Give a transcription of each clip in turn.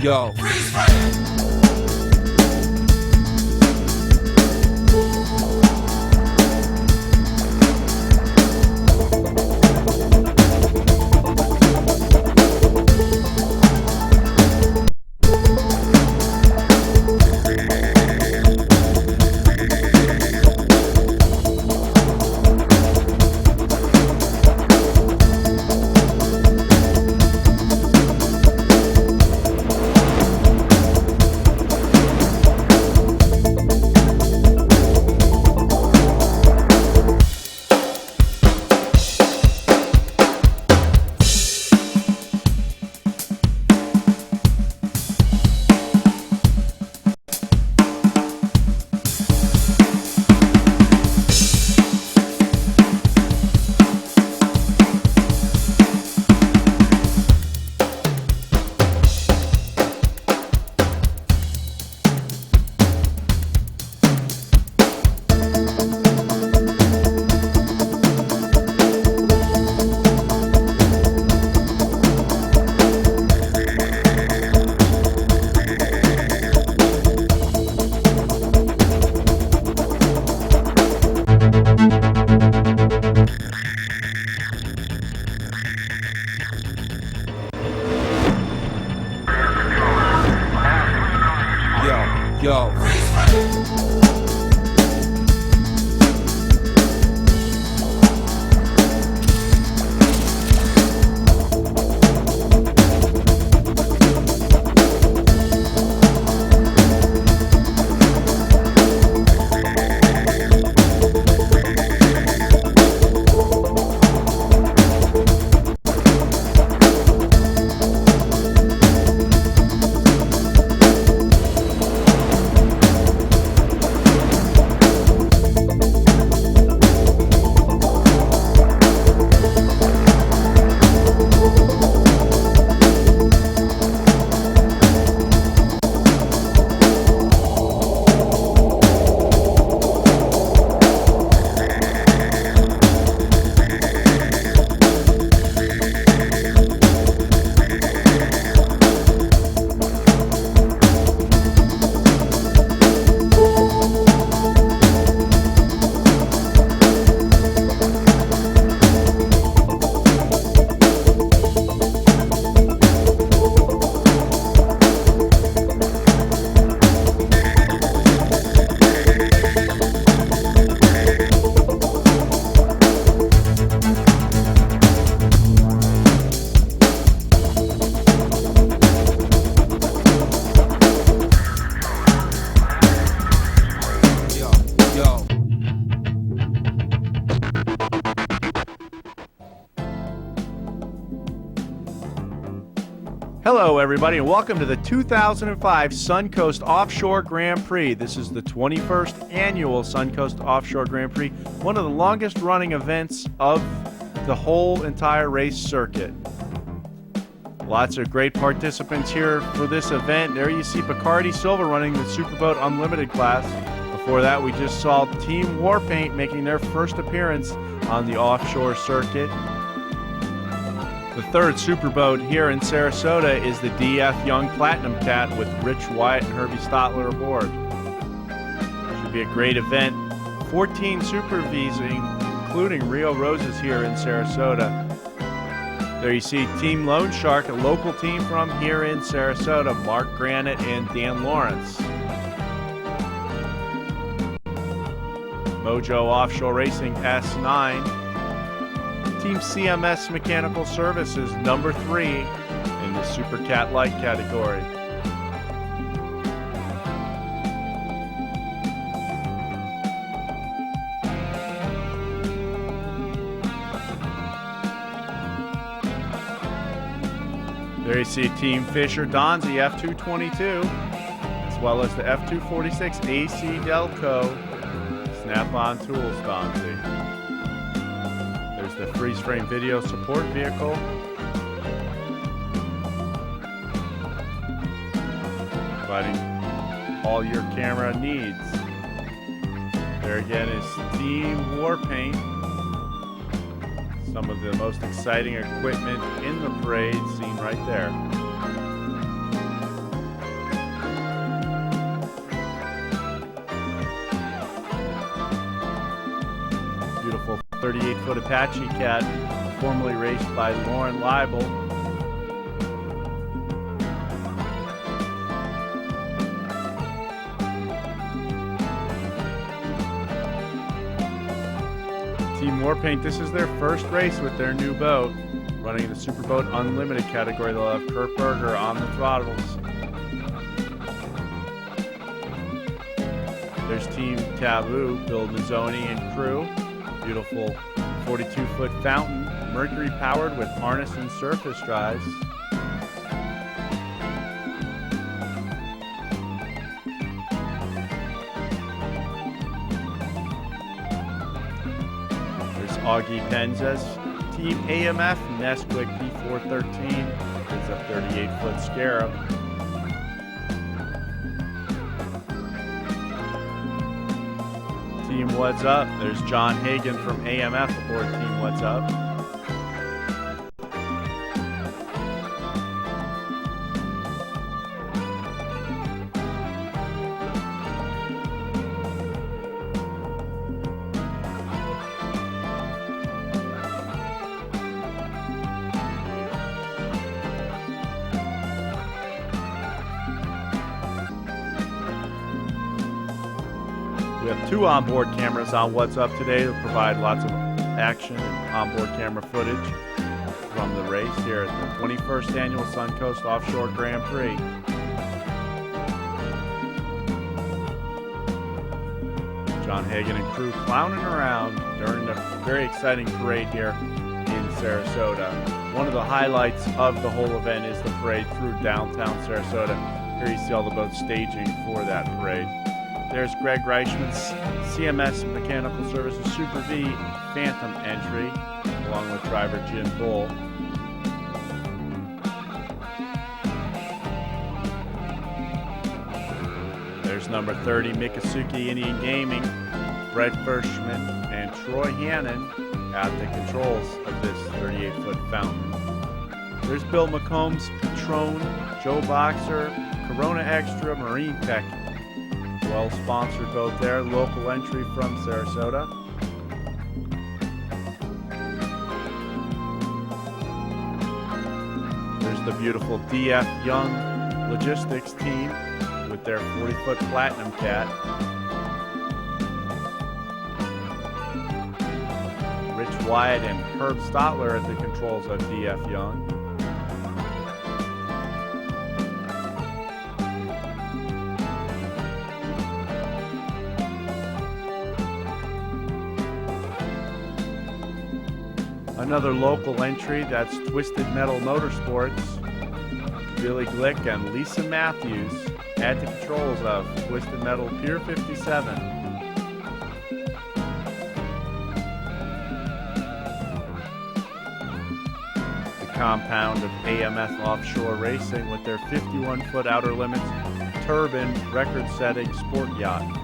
Yo. Yo. Hello, everybody, and welcome to the 2005 Suncoast Offshore Grand Prix. This is the 21st annual Suncoast Offshore Grand Prix, one of the longest running events of the whole entire race circuit. Lots of great participants here for this event. There you see Bacardi Silva running the Superboat Unlimited class. Before that, we just saw Team Warpaint making their first appearance on the offshore circuit. The third Superboat here in Sarasota is the DF Young Platinum Cat with Rich Wyatt and Herbie Stotler aboard. Should be a great event. 14 Super Vs, including Rio Roses here in Sarasota. There you see Team Lone Shark, a local team from here in Sarasota, Mark Granite and Dan Lawrence. Mojo Offshore Racing S9. Team CMS Mechanical Services, number 3 in the Super Cat Light category. There you see Team Fisher Donzi F222, as well as the F246 AC Delco Snap-on Tools Donzi. The freeze frame video support vehicle. Providing all your camera needs. There again is Team Warpaint. Some of the most exciting equipment in the parade seen right there. Beautiful 38-foot Apache cat, formerly raced by Lauren Leibel. Team Warpaint, this is their first race with their new boat. Running in the Superboat Unlimited category, they'll have Kurt Berger on the throttles. There's Team Taboo, Bill Mazzoni and crew. Beautiful 42-foot fountain, Mercury powered with harness and surface drives. Augie Penzas, Team AMF, Nesquik P413, is a 38-foot Scarab. Team What's Up, there's John Hagan from AMF aboard Team What's Up. We have 2 onboard cameras on What's Up today to provide lots of action and onboard camera footage from the race here at the 21st Annual Suncoast Offshore Grand Prix. John Hagan and crew clowning around during the very exciting parade here in Sarasota. One of the highlights of the whole event is the parade through downtown Sarasota. Here you see all the boats staging for that parade. There's Greg Reichman's CMS Mechanical Services Super V Phantom entry, along with driver Jim Bull. There's number 30 Mikasuki Indian Gaming, Brett Fershman and Troy Hannon at the controls of this 38-foot fountain. There's Bill McCombs, Patron, Joe Boxer, Corona Extra, Marine Tech. Well-sponsored boat there, local entry from Sarasota. There's the beautiful DF Young Logistics team with their 40-foot Platinum Cat. Rich Wyatt and Herb Stotler at the controls of DF Young. Another local entry, that's Twisted Metal Motorsports. Billy Glick and Lisa Matthews at the controls of Twisted Metal Pier 57. The compound of AMF Offshore Racing with their 51-foot Outer Limits turbine record-setting sport yacht.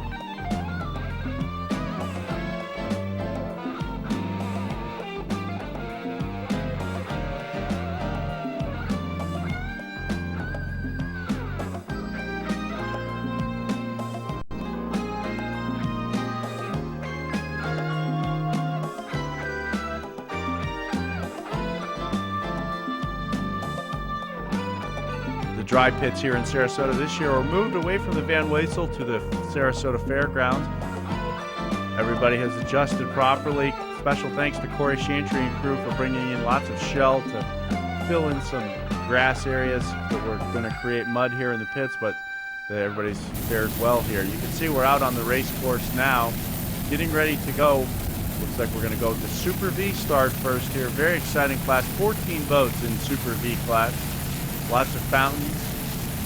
Dry pits here in Sarasota this year are moved away from the Van Wezel to the Sarasota Fairgrounds. Everybody has adjusted properly. Special thanks to Corey Chantry and crew for bringing in lots of shell to fill in some grass areas that we're going to create mud here in the pits, but everybody's fared well here. You can see we're out on the race course now, getting ready to go. Looks like we're going to go with the Super V start first here. Very exciting class, 14 boats in Super V class. Lots of fountains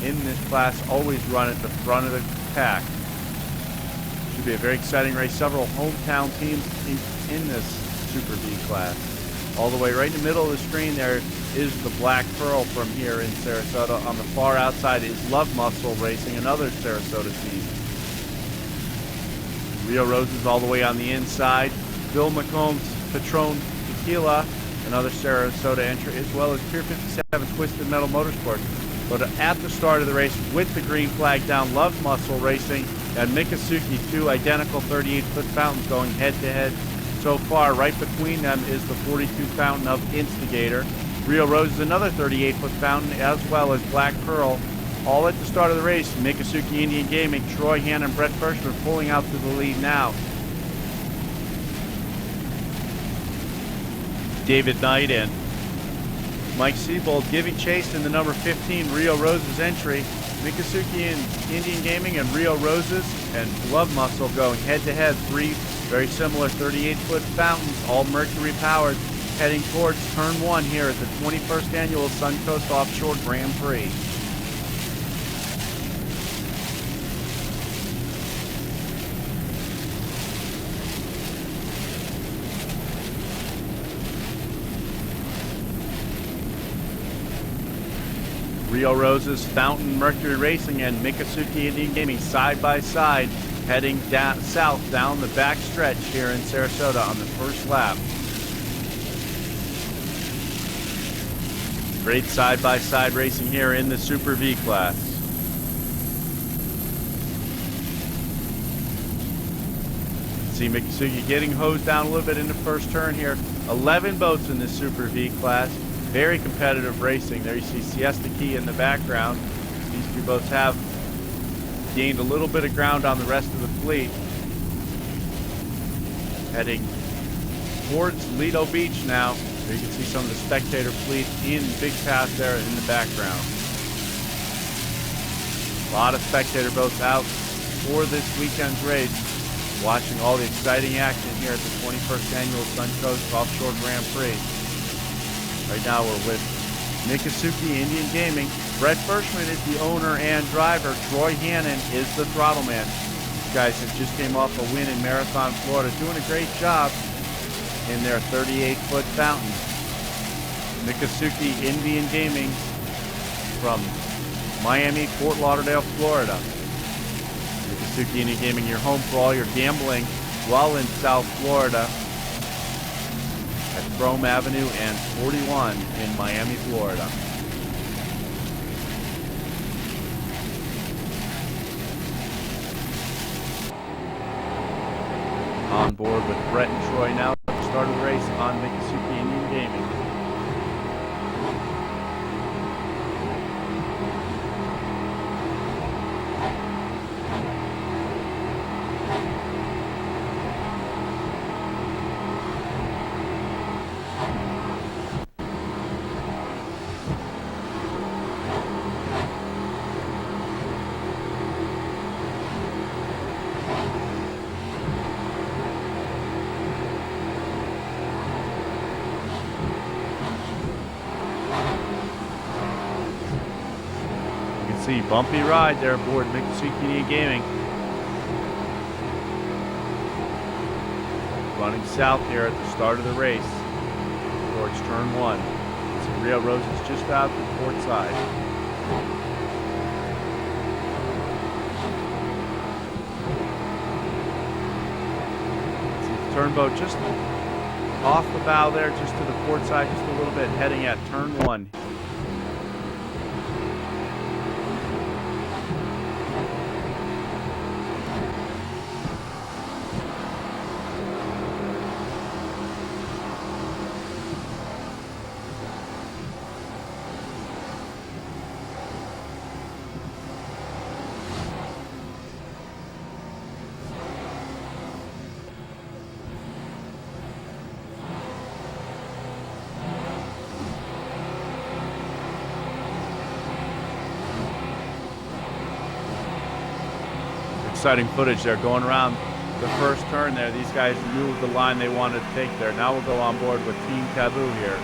in this class, always run at the front of the pack. Should be a very exciting race. Several hometown teams in this Super V class. All the way right in the middle of the screen there is the Black Pearl from here in Sarasota. On the far outside is Love Muscle Racing, another Sarasota team. Rio Roses all the way on the inside. Bill McComb's Patron Tequila, another Sarasota entry, as well as Pier 57 Twisted Metal Motorsports. But at the start of the race, with the green flag down, Love Muscle Racing and Mikasuki, two identical 38-foot fountains going head-to-head so far. Right between them is the 42 fountain of Instigator. Rio Roses, another 38-foot fountain, as well as Black Pearl. All at the start of the race, Mikasuki Indian Gaming, Troy Hanna and Brett Firschman pulling out to the lead now. David Knight and Mike Siebold giving chase in the number 15 Rio Roses entry. Mikasuki and Indian Gaming and Rio Roses and Love Muscle going head-to-head. Three very similar 38-foot fountains, all Mercury powered, heading towards turn one here at the 21st annual Suncoast Offshore Grand Prix. Rio Roses, Fountain Mercury Racing, and Mikasuki Indian Gaming side by side, heading south down the back stretch here in Sarasota on the first lap. Great side by side racing here in the Super V class. See Mikasuki getting hosed down a little bit in the first turn here. 11 boats in the Super V class. Very competitive racing. There you see Siesta Key in the background. These two boats have gained a little bit of ground on the rest of the fleet. Heading towards Lido Beach now. There you can see some of the spectator fleet in Big Pass there in the background. A lot of spectator boats out for this weekend's race, watching all the exciting action here at the 21st Annual Suncoast Offshore Grand Prix. Right now we're with Mikasuki Indian Gaming. Brett Firschman is the owner and driver. Troy Hannon is the throttle man. These guys have just came off a win in Marathon, Florida, doing a great job in their 38-foot fountain. Mikasuki Indian Gaming from Miami, Fort Lauderdale, Florida. Mikasuki Indian Gaming, your home for all your gambling while in South Florida at Frome Avenue and 41 in Miami, Florida. On board with Brett and Troy now at the start of the race on Mikasuki Indian Gaming. See, bumpy ride there aboard Mikasuki Gaming. Running south here at the start of the race towards turn one. See Rio Roses just out to the port side. See the turnboat just off the bow there, just to the port side, just a little bit, heading at turn one. Exciting footage there going around the first turn there. These guys knew the line they wanted to take there. Now we'll go on board with Team Taboo here.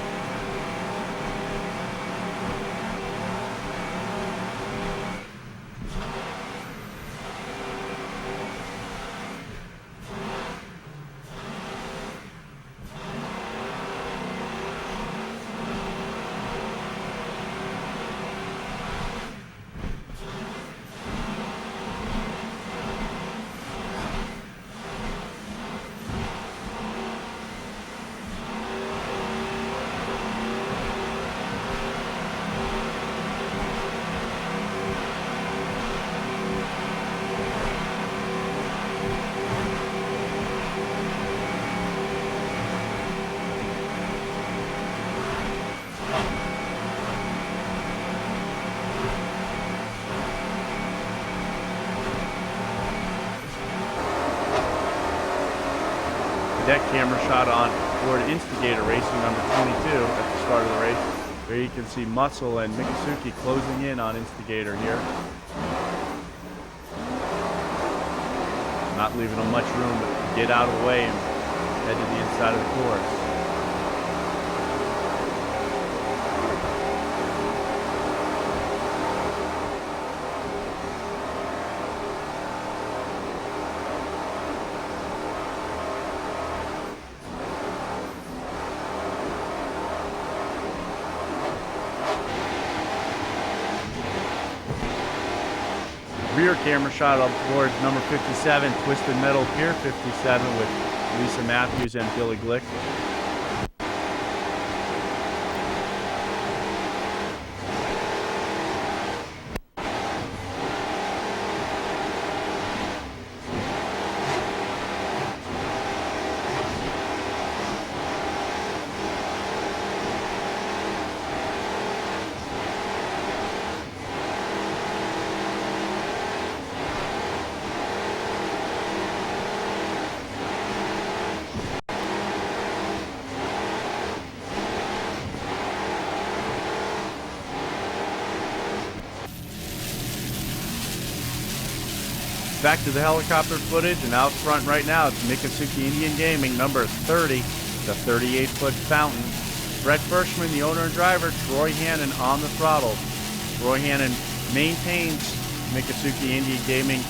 cadet camera shot on board Instigator Racing number 22 at the start of the race. There you can see Muscle and Mikasuki closing in on Instigator here. Not leaving them much room to get out of the way and head to the inside of the course. Rear camera shot up board number 57, Twisted Metal Pier 57 with Lisa Matthews and Billy Glick. Back to the helicopter footage, and out front right now it's Mikasuki Indian Gaming, number 30, the 38-foot fountain. Brett Bershman, the owner and driver, Troy Hannon on the throttle. Troy Hannon maintains Mikasuki Indian Gaming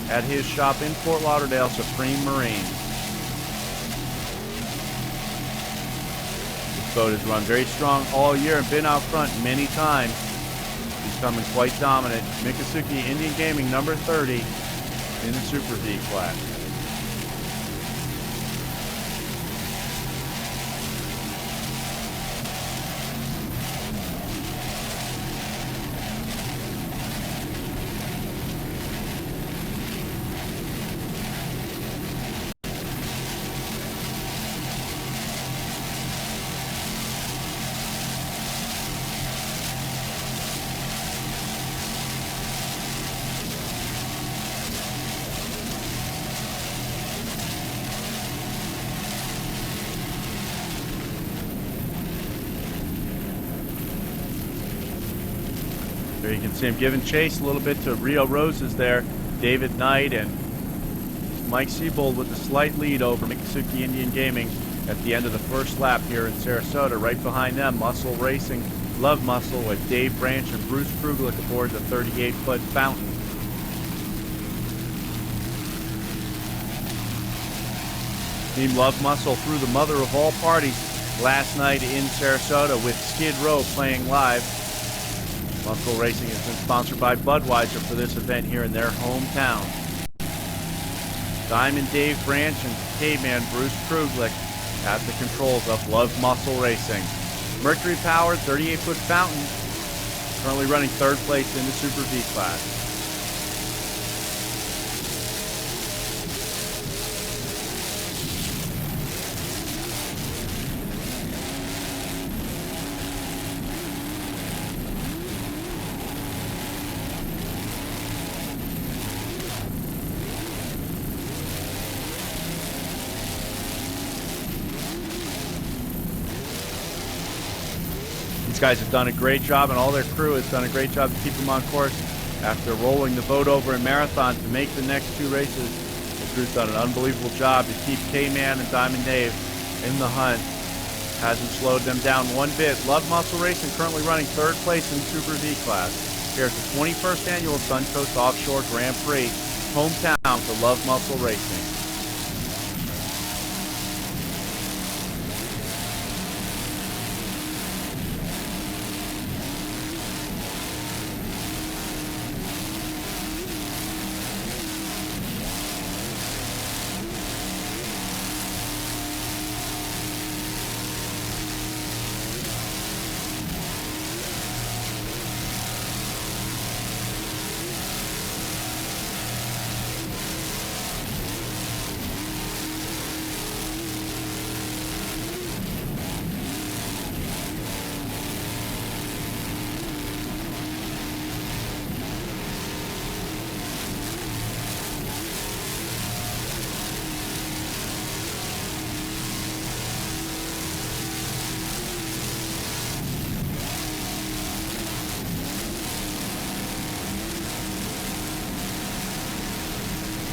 at his shop in Fort Lauderdale, Supreme Marine. This boat has run very strong all year and been out front many times. He's coming quite dominant. Mikasuki Indian Gaming, number 30. In the Super V class. There you can see him giving chase a little bit to Rio Roses there. David Knight and Mike Siebold with a slight lead over Mikasuki Indian Gaming at the end of the first lap here in Sarasota. Right behind them, Muscle Racing, Love Muscle with Dave Branch and Bruce Kruglich aboard the 38-foot fountain. Team Love Muscle threw the mother of all parties last night in Sarasota with Skid Row playing live. Muscle Racing has been sponsored by Budweiser for this event here in their hometown. Diamond Dave Branch and Caveman Bruce Kruglich at the controls of Love Muscle Racing. Mercury-powered 38-foot fountain, currently running third place in the Super V class. These guys have done a great job, and all their crew has done a great job to keep them on course after rolling the boat over in Marathon to make the next two races. The crew's done an unbelievable job to keep K-Man and Diamond Dave in the hunt. Hasn't slowed them down one bit. Love Muscle Racing currently running third place in the Super V class. Here at the 21st Annual Suncoast Offshore Grand Prix, hometown for Love Muscle Racing.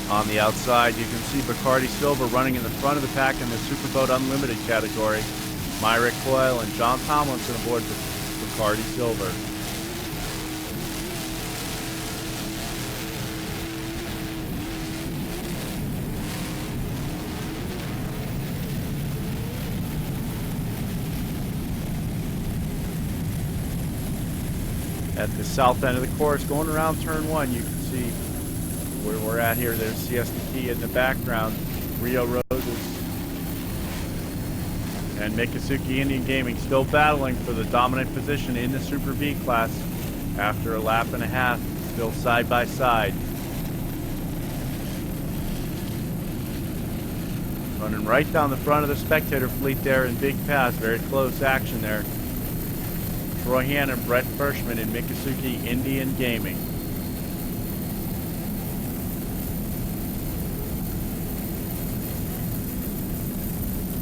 On the outside, you can see Bacardi Silver running in the front of the pack in the Superboat Unlimited category. Myrick Coyle and John Tomlinson aboard the Bacardi Silver. At the south end of the course, going around turn 1, you can see where we're at here. There's Siesta Key in the background, Rio Roses, and Miccosukee Indian Gaming still battling for the dominant position in the Super V class after a lap and a half, still side by side. Running right down the front of the spectator fleet there in Big Pass, very close action there. Troy Han and Brett Bershman in Miccosukee Indian Gaming.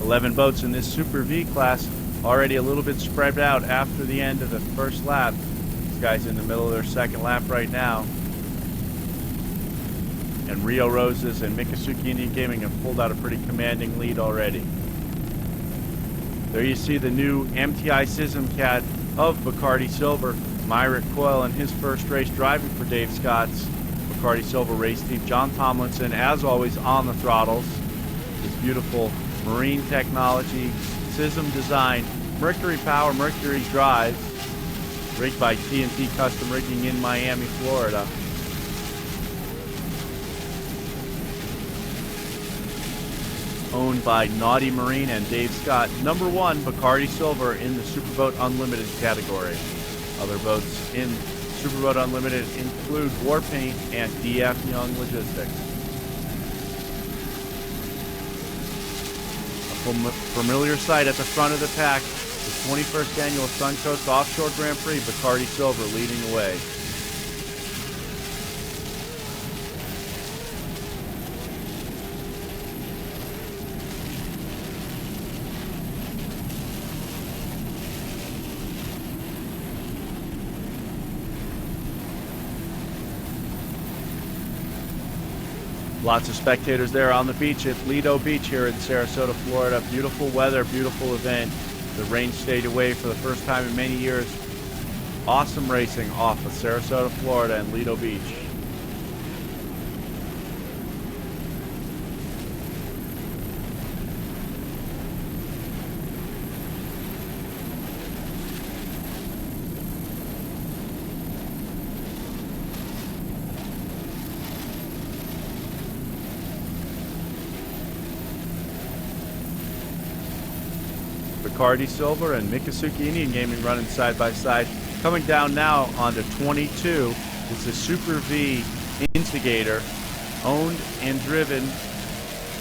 "11 boats in this Super V class, already a little bit spread out after the end of the first lap. These guys in the middle of their second lap right now. And Rio Roses and Miccosukee Indian Gaming have pulled out a pretty commanding lead already. There you see the new MTI Sism Cat of Bacardi Silver, Myrick Coyle in his first race driving for Dave Scott's Bacardi Silver race team. John Tomlinson, as always, on the throttles. This beautiful marine technology, Sism design, Mercury Power, Mercury drives, rigged by TNT Custom Rigging in Miami, Florida. Owned by Naughty Marine and Dave Scott. Number 1, Bacardi Silver in the Superboat Unlimited category. Other boats in Superboat Unlimited include Warpaint and DF Young Logistics. A familiar sight at the front of the pack, the 21st annual Suncoast Offshore Grand Prix, Bacardi Silver leading the way. Lots of spectators there on the beach at Lido Beach here in Sarasota, Florida. Beautiful weather, beautiful event. The rain stayed away for the first time in many years. Awesome racing off of Sarasota, Florida and Lido Beach. Bacardi Silver and Miccosukee Indian Gaming running side by side. Coming down now onto 22 is the Super V Instigator, owned and driven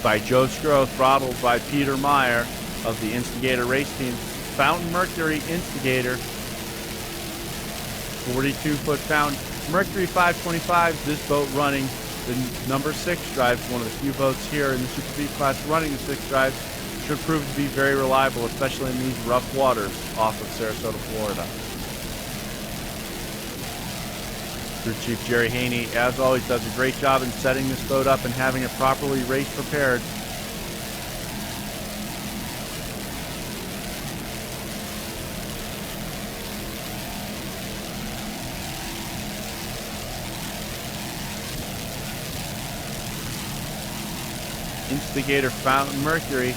by Joe Scrow, throttled by Peter Meyer of the Instigator race team. Fountain Mercury Instigator, 42-foot fountain. Mercury 525, this boat running the number 6 drives, one of the few boats here in the Super V class running the 6 drives. Should prove to be very reliable, especially in these rough waters off of Sarasota, Florida. Crew Chief Jerry Haney, as always, does a great job in setting this boat up and having it properly race prepared. Instigator Fountain Mercury,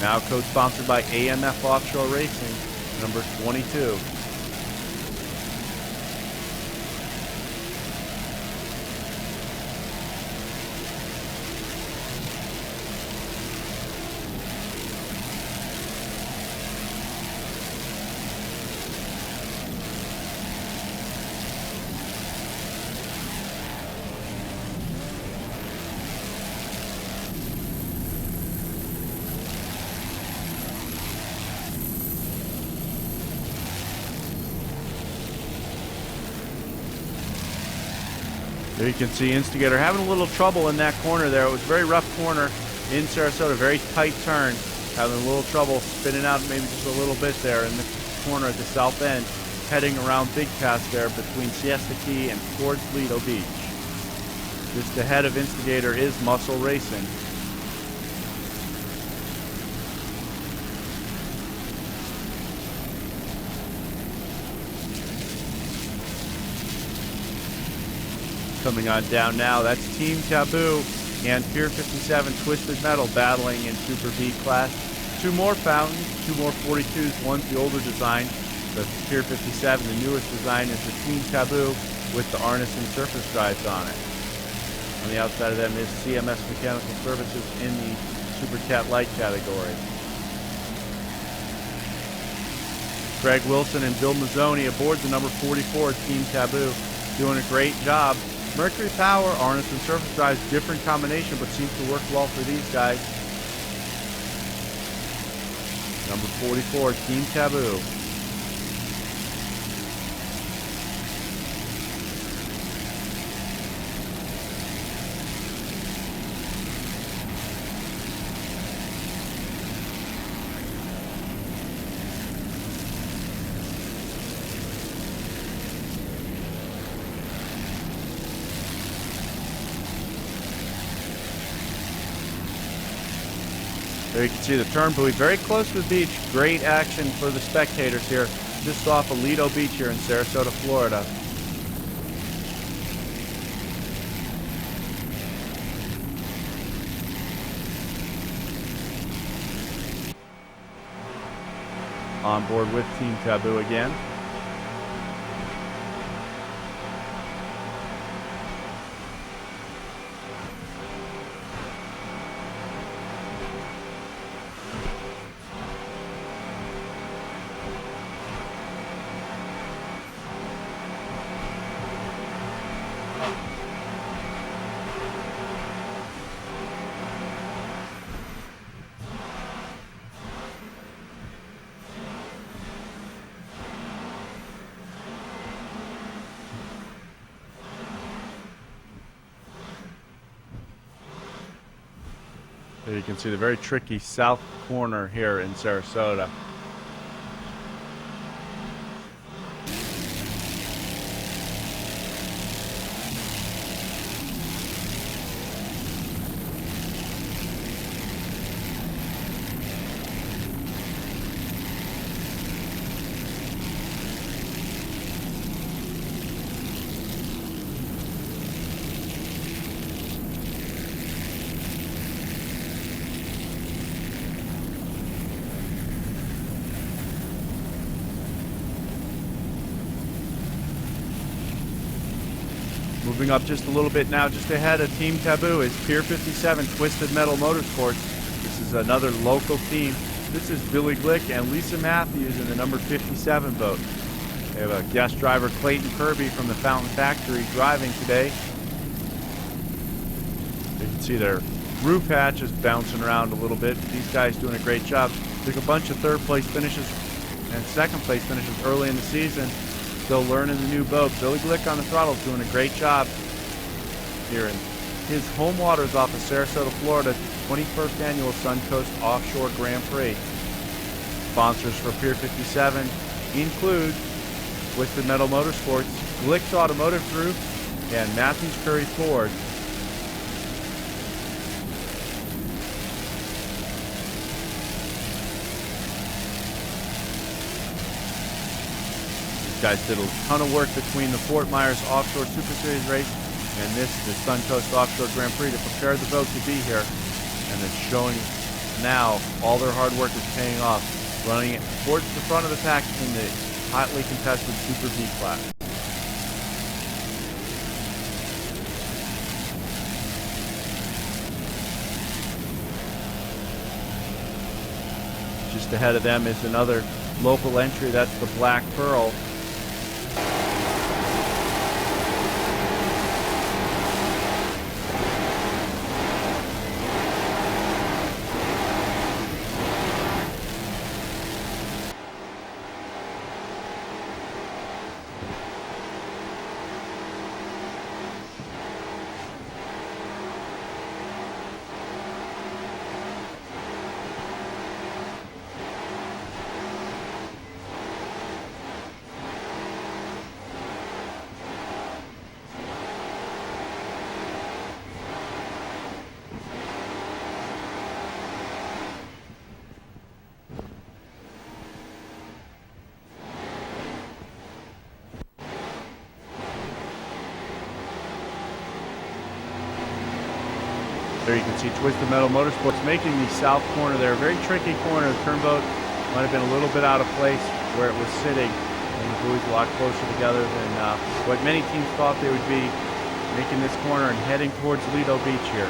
now co-sponsored by AMF Offshore Racing, number 22. There you can see Instigator having a little trouble in that corner there. It was a very rough corner in Sarasota, very tight turn. Having a little trouble spinning out maybe just a little bit there in the corner at the south end. Heading around Big Pass there between Siesta Key and towards Lido Beach. Just ahead of Instigator is Muscle Racing. Coming on down now, that's Team Taboo and Pier 57 Twisted Metal battling in Super B class. Two more fountains, two more 42s. One's the older design, the Pier 57. The newest design is the Team Taboo with the Arneson surface drives on it. On the outside of them is CMS Mechanical Services in the Super Cat Light category. Craig Wilson and Bill Mazzoni aboard the number 44 Team Taboo, doing a great job. Mercury Power, Arneson surface drives, different combination, but seems to work well for these guys. Number 44, Team Taboo. There you can see the turn buoy very close to the beach. Great action for the spectators here, just off of Lido Beach here in Sarasota, Florida. On board with Team Taboo again. There you can see the very tricky south corner here in Sarasota. Moving up just a little bit now, just ahead of Team Taboo is Pier 57 Twisted Metal Motorsports. This is another local team. This is Billy Glick and Lisa Matthews in the number 57 boat. They have a guest driver, Clayton Kirby from the Fountain Factory, driving today. You can see their roof hatch is bouncing around a little bit. These guys doing a great job. Took a bunch of third place finishes and second place finishes early in the season. Still learning the new boat. Billy Glick on the throttle is doing a great job here in his home waters off of Sarasota, Florida, 21st Annual Suncoast Offshore Grand Prix. Sponsors for Pier 57 include Twisted Metal Motorsports, Glick's Automotive Group, and Matthews Curry Ford. Guys did a ton of work between the Fort Myers Offshore Super Series race and this, the Suncoast Offshore Grand Prix, to prepare the boat to be here. And it's showing now all their hard work is paying off, running it towards the front of the pack in the hotly contested Super B class. Just ahead of them is another local entry, that's the Black Pearl. There you can see Twisted Metal Motorsports making the south corner there. Very tricky corner. The turnboat might have been a little bit out of place where it was sitting. And the buoys a lot closer together than what many teams thought they would be, making this corner and heading towards Lido Beach here.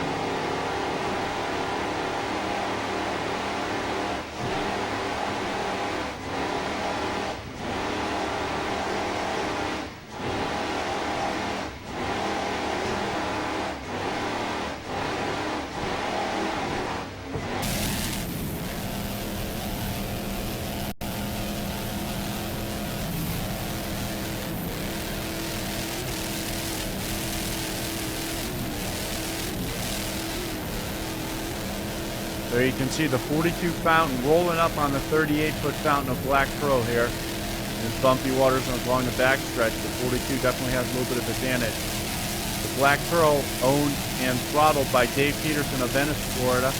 There you can see the 42 fountain rolling up on the 38-foot fountain of Black Pearl here. And bumpy waters along the backstretch. The 42 definitely has a little bit of advantage. The Black Pearl owned and throttled by Dave Peterson of Venice, Florida.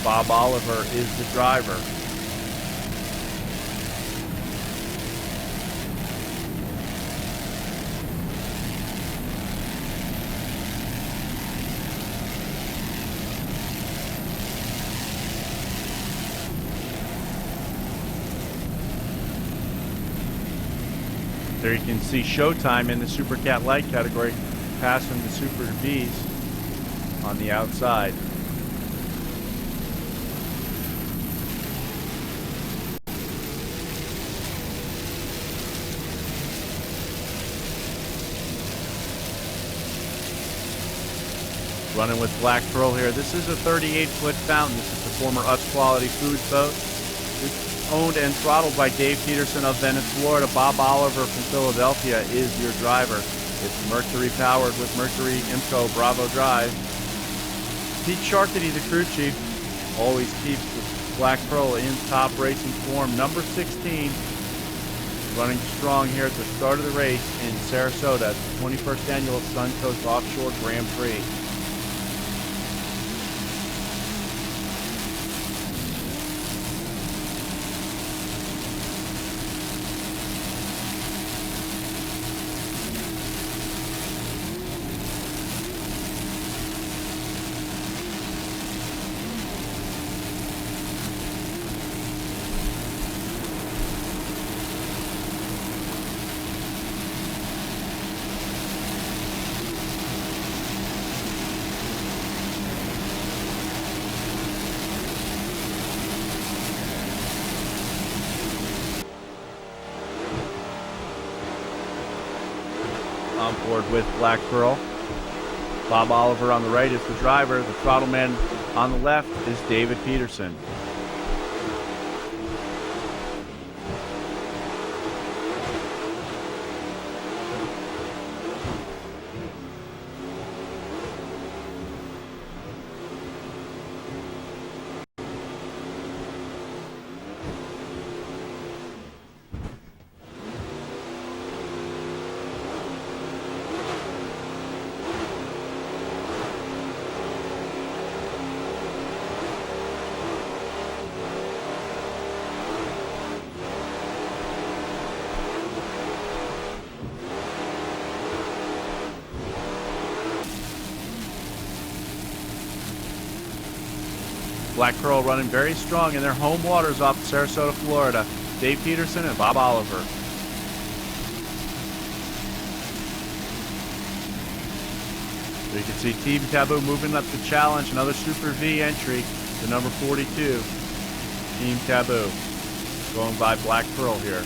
Bob Oliver is the driver. There you can see Showtime in the Super Cat Light category, passing the Super Vs on the outside. Running with Black Pearl here. This is a 38-foot fountain. This is the former Us Quality Foods boat. Owned and throttled by Dave Peterson of Venice, Florida. Bob Oliver from Philadelphia is your driver. It's Mercury powered with Mercury Imco Bravo Drive. Pete Sharkety, the crew chief, always keeps the Black Pearl in top racing form. Number 16, running strong here at the start of the race in Sarasota, the 21st annual Suncoast Offshore Grand Prix. On board with Black Pearl. Bob Oliver on the right is the driver. The throttle man on the left is David Peterson. Black Pearl running very strong in their home waters off Sarasota, Florida. Dave Peterson and Bob Oliver. So you can see Team Taboo moving up the challenge. Another Super V entry to number 42. Team Taboo going by Black Pearl here.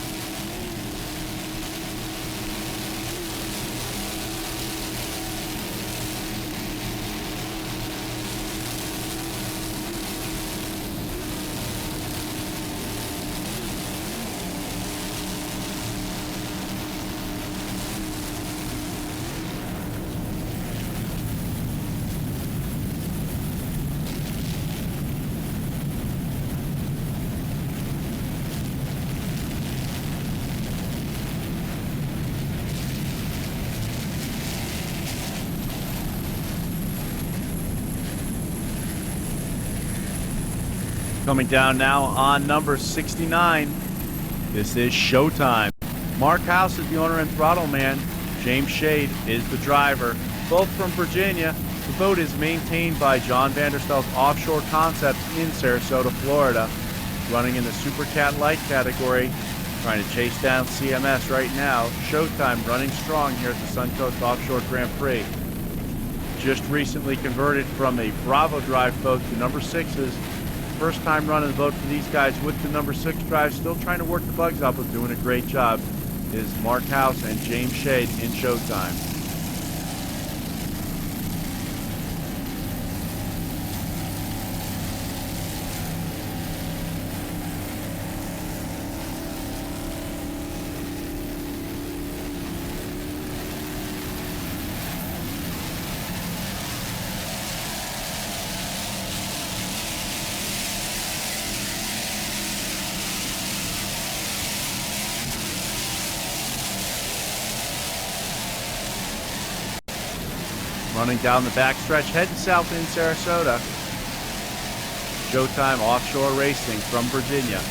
Coming down now on number 69, this is Showtime. Mark House is the owner and throttle man. James Shade is the driver. Both from Virginia. The boat is maintained by John Vanderstel's Offshore Concepts in Sarasota, Florida, running in the Super Cat Light category, trying to chase down CMS right now. Showtime running strong here at the Suncoast Offshore Grand Prix. Just recently converted from a Bravo drive boat to number 6s. First time running the boat for these guys with the number 6 drive. Still trying to work the bugs out, but doing a great job is Mark House and James Shade in Showtime. Running down the backstretch, heading south in Sarasota. Showtime Offshore Racing from Virginia.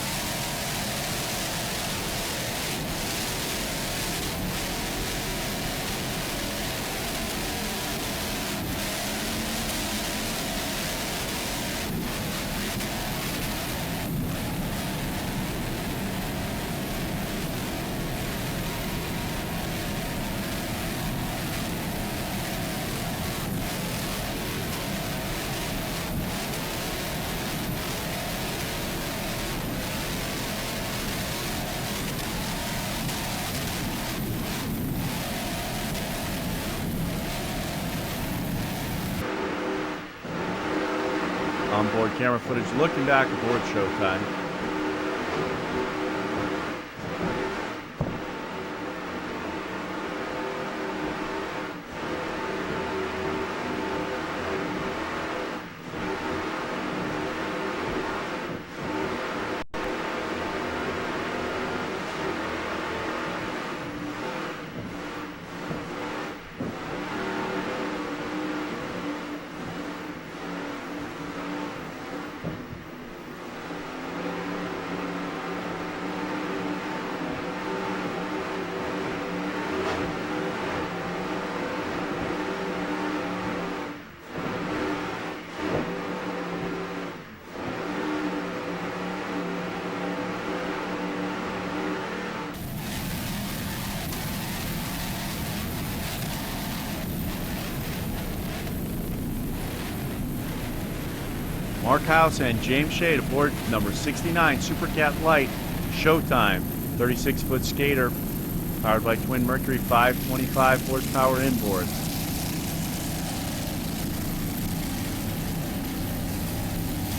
Onboard camera footage looking back aboard Showtime. Mark House and James Shade aboard number 69 Super Cat Light Showtime, 36-foot skater, powered by Twin Mercury 525 horsepower inboard.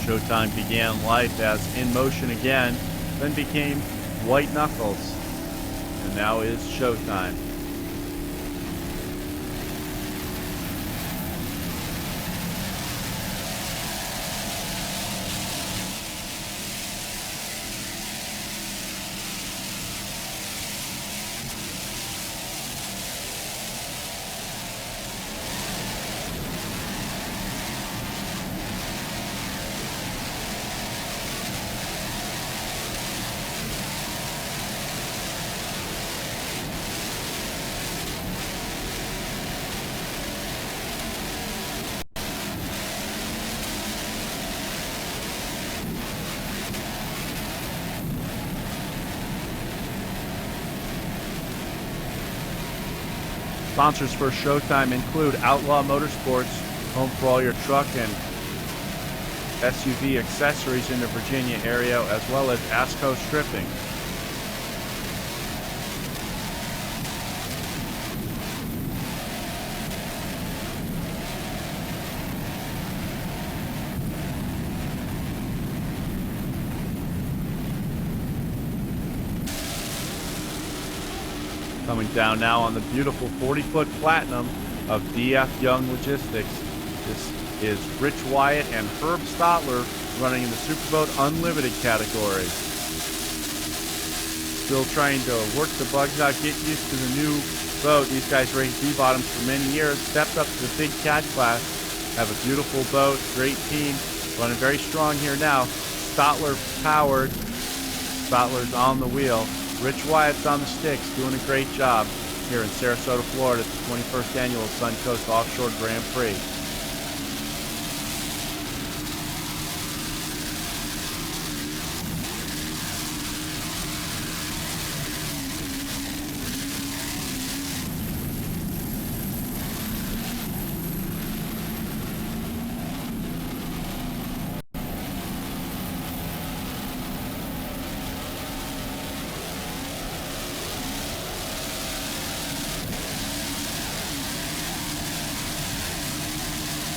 Showtime began life as In Motion again, then became White Knuckles, and now is Showtime. Sponsors for Showtime include Outlaw Motorsports, home for all your truck and SUV accessories in the Virginia area, as well as ASCO Stripping. Coming down now on the beautiful 40-foot Platinum of DF Young Logistics. This is Rich Wyatt and Herb Stotler running in the Superboat Unlimited category. Still trying to work the bugs out, get used to the new boat. These guys raced D-bottoms for many years, stepped up to the big cat class, have a beautiful boat, great team, running very strong here now. Stotler powered, Stotler's on the wheel. Rich Wyatt's on the sticks, doing a great job here in Sarasota, Florida at the 21st Annual Suncoast Offshore Grand Prix.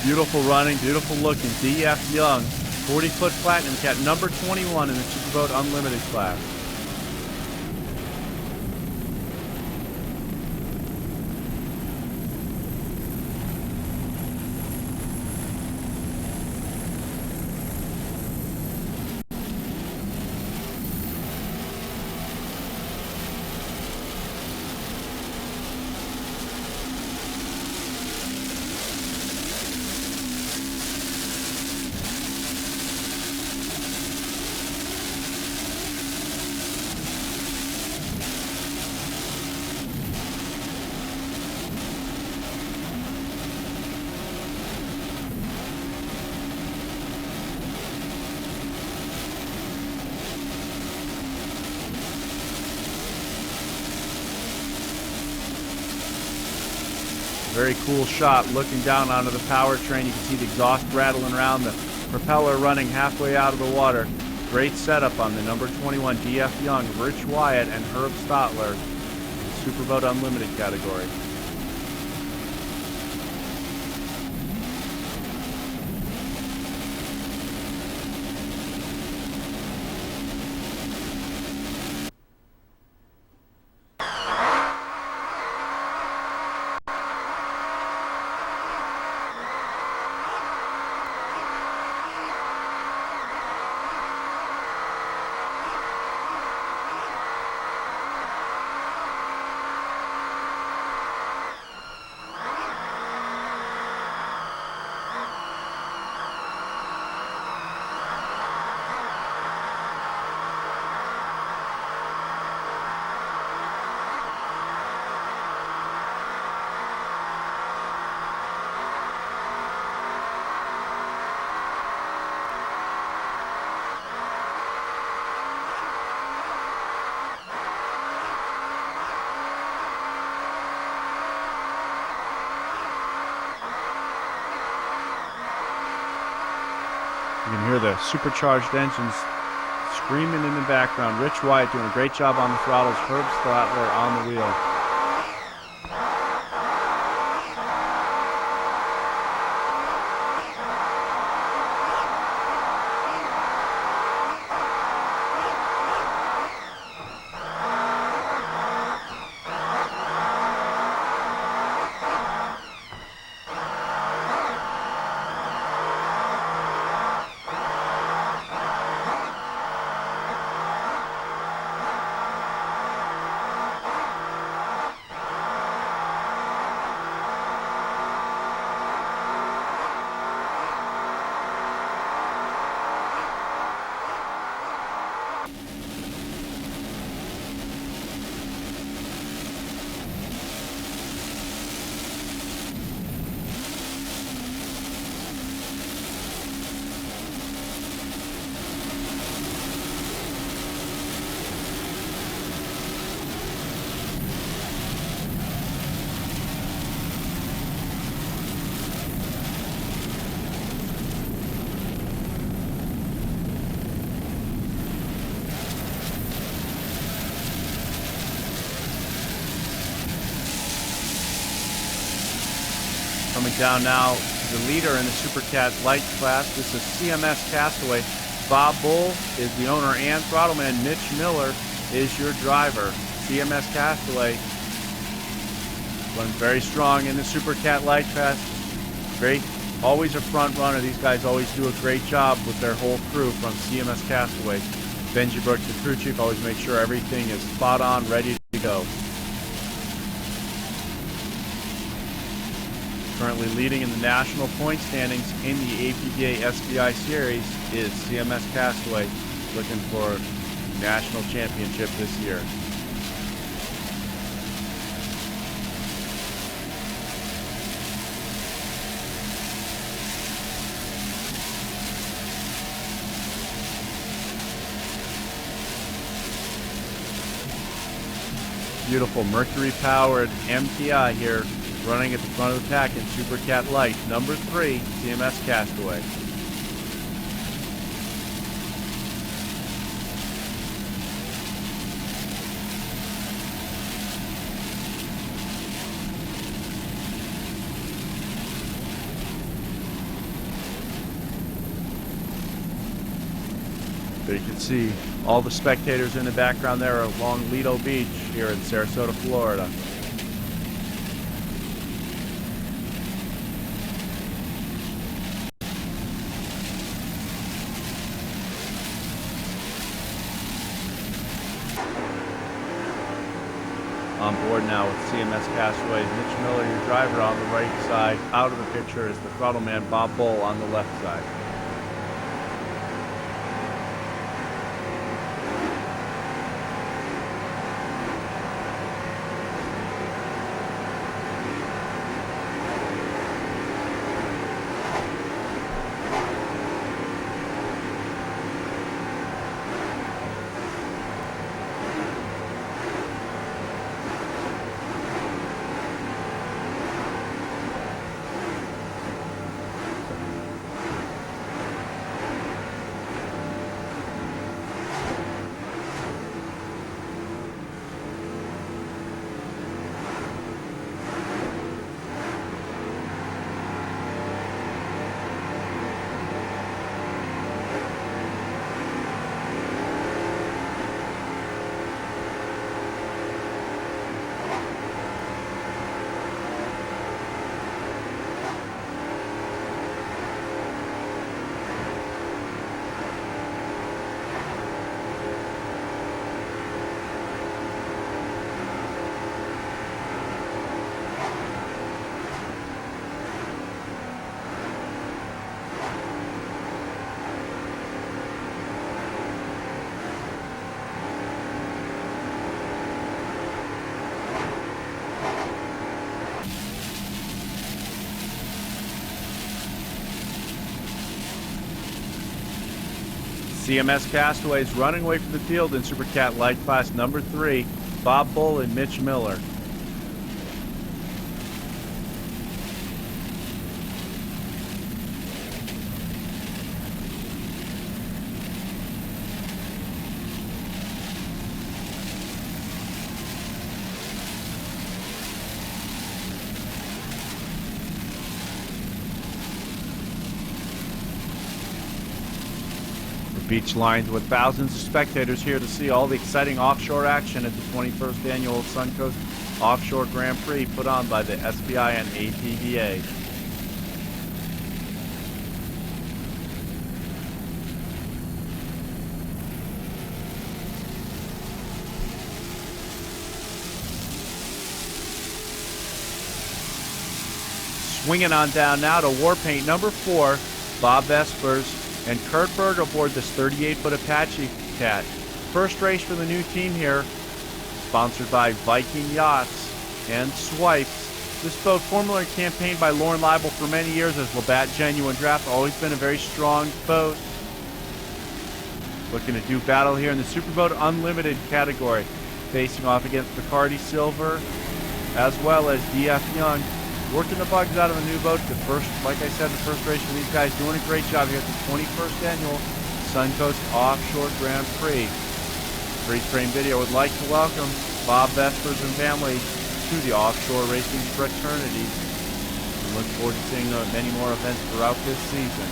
Beautiful running, beautiful looking. D.F. Young, 40-foot platinum cat, number 21 in the Superboat Unlimited class. Very cool shot looking down onto the powertrain. You can see the exhaust rattling around, the propeller running halfway out of the water. Great setup on the number 21 D.F. Young, Rich Wyatt, and Herb Stotler, Superboat Unlimited category. You can hear the supercharged engines screaming in the background. Rich Wyatt doing a great job on the throttles. Herb Stotler on the wheel. Coming down now to the leader in the Super Cat Light class. This is CMS Castaway. Bob Bull is the owner and throttleman. Mitch Miller is your driver. CMS Castaway runs very strong in the Super Cat Light class. Great, always a front runner. These guys always do a great job with their whole crew from CMS Castaway. Benji Brooks, the crew chief, always makes sure everything is spot on, ready to go. Currently leading in the national point standings in the APBA SBI Series is CMS Castaway, looking for national championship this year. Beautiful Mercury-powered MTI here, running at the front of the pack in Super Cat Light, number 3, CMS Castaway. There you can see all the spectators in the background there along Lido Beach here in Sarasota, Florida. On board now with CMS Castaways. Mitch Miller, your driver, on the right side. Out of the picture is the throttle man, Bob Bull, on the left side. CMS Castaways running away from the field in Super Cat Light Class number 3, Bob Bull and Mitch Miller. Beach lined with thousands of spectators here to see all the exciting offshore action at the 21st Annual Suncoast Offshore Grand Prix put on by the SBI and APBA. Swinging on down now to Warpaint number 4, Bob Vespers and Kurt Berg aboard this 38-foot Apache Cat. First race for the new team here, sponsored by Viking Yachts and Swipes. This boat, formerly campaigned by Lauren Leibel for many years as Labatt Genuine Draft, always been a very strong boat. Looking to do battle here in the Superboat Unlimited category, facing off against Bacardi Silver as well as DF Young. Working the bugs out of the new boat. The first, like I said, the first race for these guys, doing a great job here at the 21st Annual Suncoast Offshore Grand Prix. Free-frame Video would like to welcome Bob Vespers and family to the offshore racing fraternity. We look forward to seeing many more events throughout this season.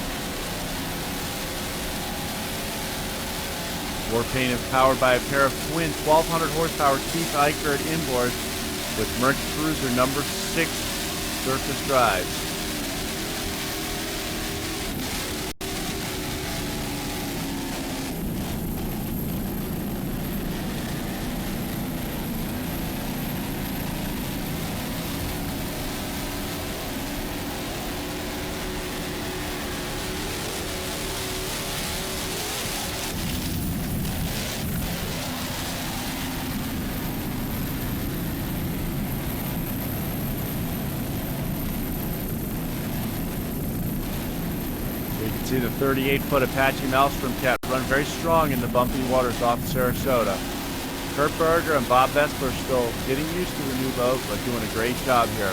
Warpaint is powered by a pair of twin 1,200 horsepower Keith Eichert inboards with Merc Cruiser number 6 surface drives. See the 38-foot Apache Maelstrom Cat run very strong in the bumpy waters off Sarasota. Kurt Berger and Bob Vesper still getting used to the new boat, but doing a great job here.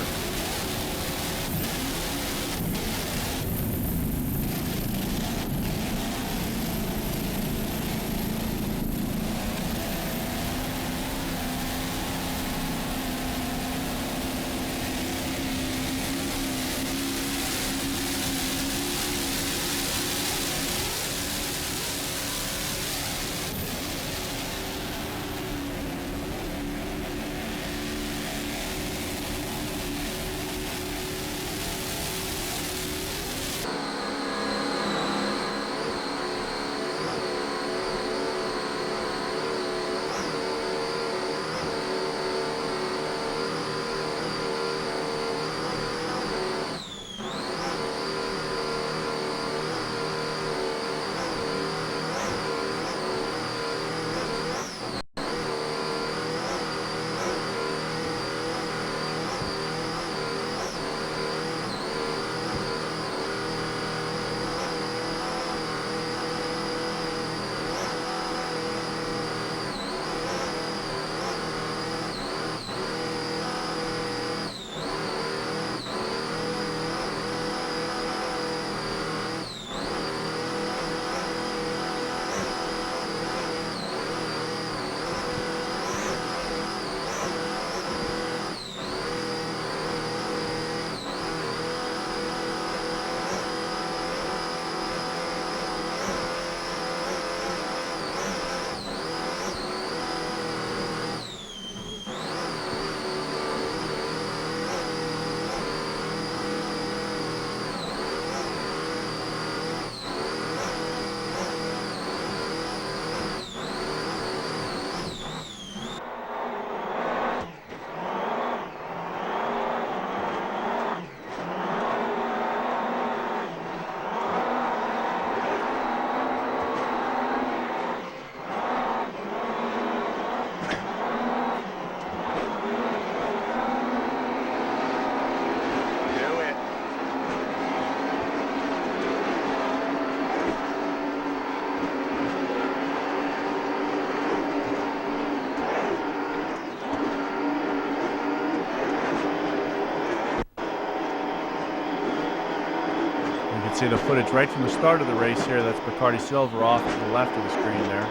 see the footage right from the start of the race here. That's Bacardi Silver off to the left of the screen there.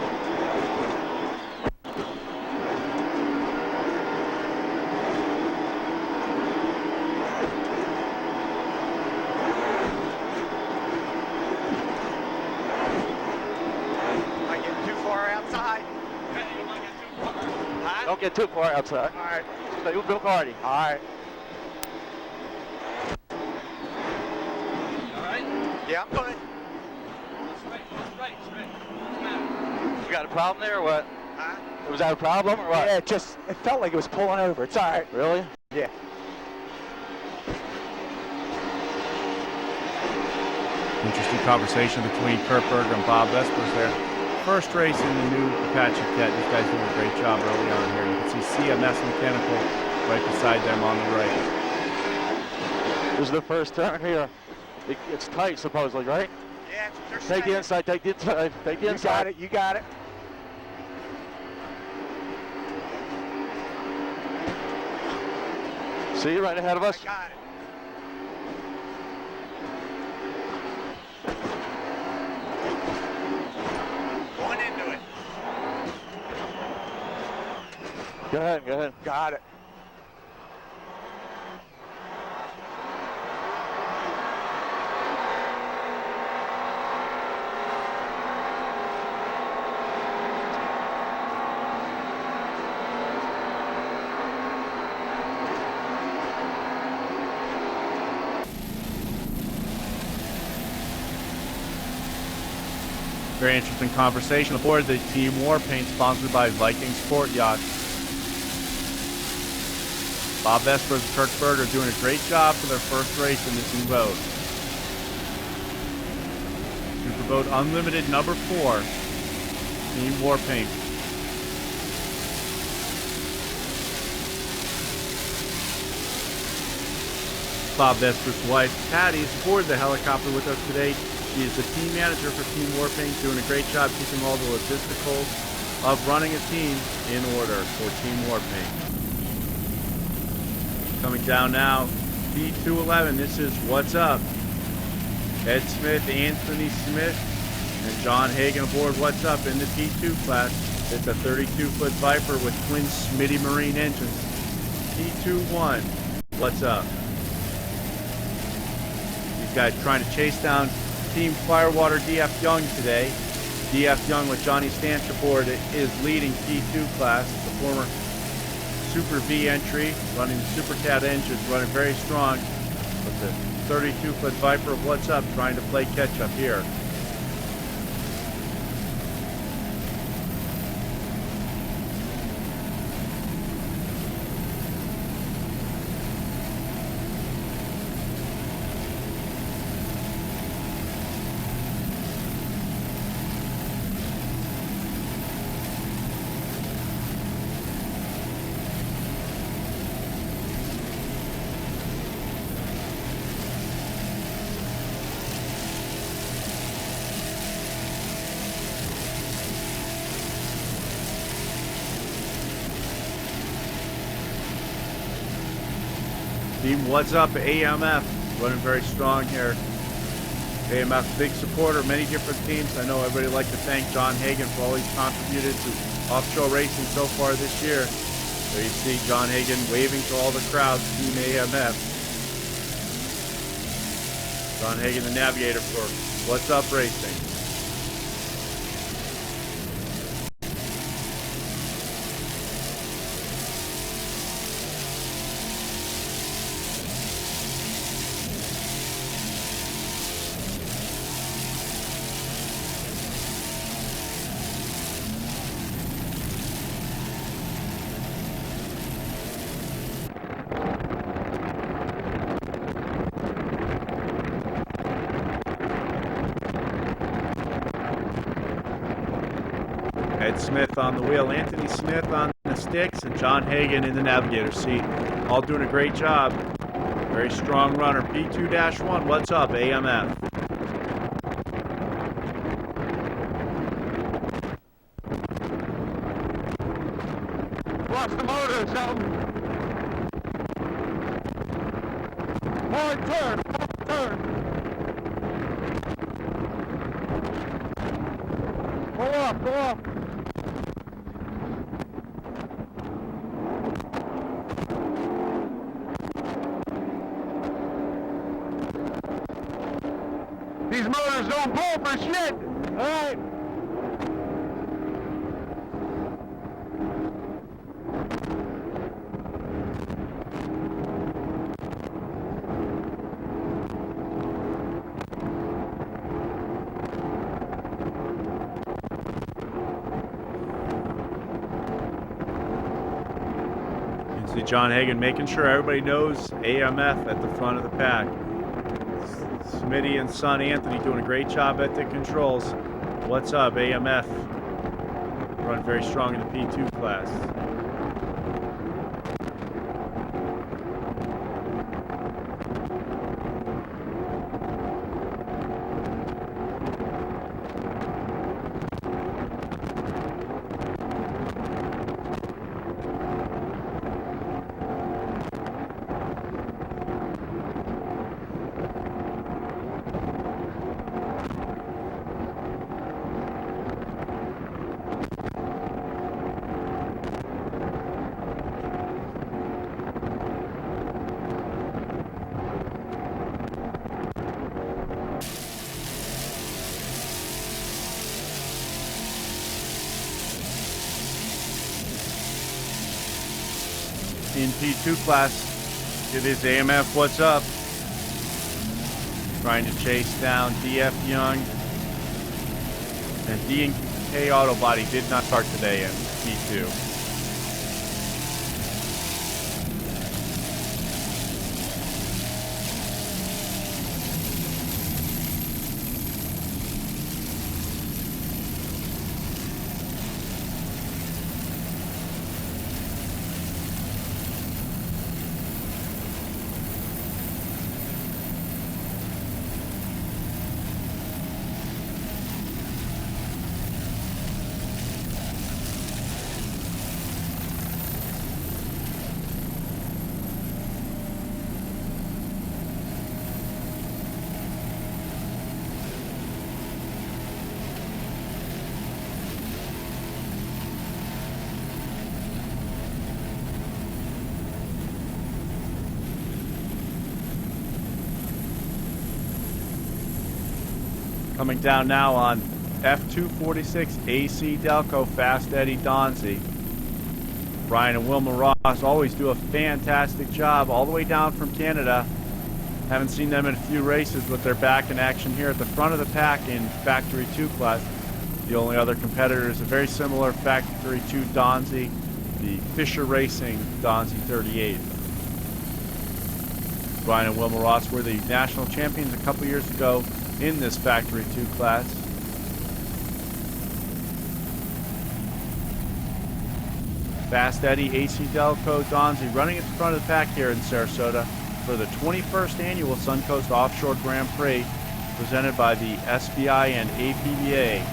Don't get too far outside. All right. So you Bacardi. All right. All right? Yeah, I'm good. Straight. You got a problem there or what? Huh? Was that a problem or what? Yeah, it felt like it was pulling over. It's all right. Really? Yeah. Interesting conversation between Kurt Berger and Bob Vespers there. First race in the new Apache cat. These guys doing a great job early on here. You can see CMS Mechanical right beside them on the right. This is the first turn here. It's tight supposedly, right? Yeah, Take the inside, take the inside, take the inside. You got it. See you right ahead of us? I got it. Going into it. Go ahead. Got it. Very interesting conversation aboard the Team Warpaint, sponsored by Viking Sport Yachts. Bob Vespers and Kurt Berger doing a great job for their first race in this new boat. Superboat Unlimited number 4, Team Warpaint. Bob Vespers' wife, Patty, is aboard the helicopter with us today. She is the team manager for Team Warpaint, doing a great job keeping all the logisticals of running a team in order for Team Warpaint. Coming down now, P211, this is What's Up. Ed Smith, Anthony Smith, and John Hagan aboard What's Up in the P2 class. It's a 32-foot Viper with twin Smitty Marine engines. P21, What's Up. These guys trying to chase down Team Firewater DF Young today. DF Young with Johnny Stanch aboard is leading P2 class. The former Super V entry, running the Super Cat engines, running very strong. But the 32-foot Viper of What's Up trying to play catch up here. Team What's Up AMF running very strong here. AMF, big supporter of many different teams. I know everybody would like to thank John Hagan for all he's contributed to offshore racing so far this year. There you see John Hagan waving to all the crowds, Team AMF. John Hagan, the navigator for What's Up Racing. Ed Smith on the wheel, Anthony Smith on the sticks, and John Hagan in the navigator seat. All doing a great job. Very strong runner. P2-1, What's Up, AMF. Watch the motor, Sheldon. Hard turn. Pull off, pull off. These motors don't pull for shit. All right. You can see John Hagan making sure everybody knows AMF at the front of the pack. Smitty and son Anthony doing a great job at the controls. What's up, AMF? Run very strong in the P2 class. In P2 class, it is AMF What's Up. Trying to chase down DF Young. And D&K Auto Body did not start today in P2. Coming down now on F246 AC Delco Fast Eddie Donzi. Brian and Wilma Ross always do a fantastic job all the way down from Canada. Haven't seen them in a few races, but they're back in action here at the front of the pack in Factory 2 class. The only other competitor is a very similar Factory 2 Donzi, the Fisher Racing Donzi 38. Brian and Wilma Ross were the national champions a couple years ago in this Factory 2 class. Fast Eddie AC Delco Donzi running at the front of the pack here in Sarasota for the 21st annual Suncoast Offshore Grand Prix presented by the SBI and APBA.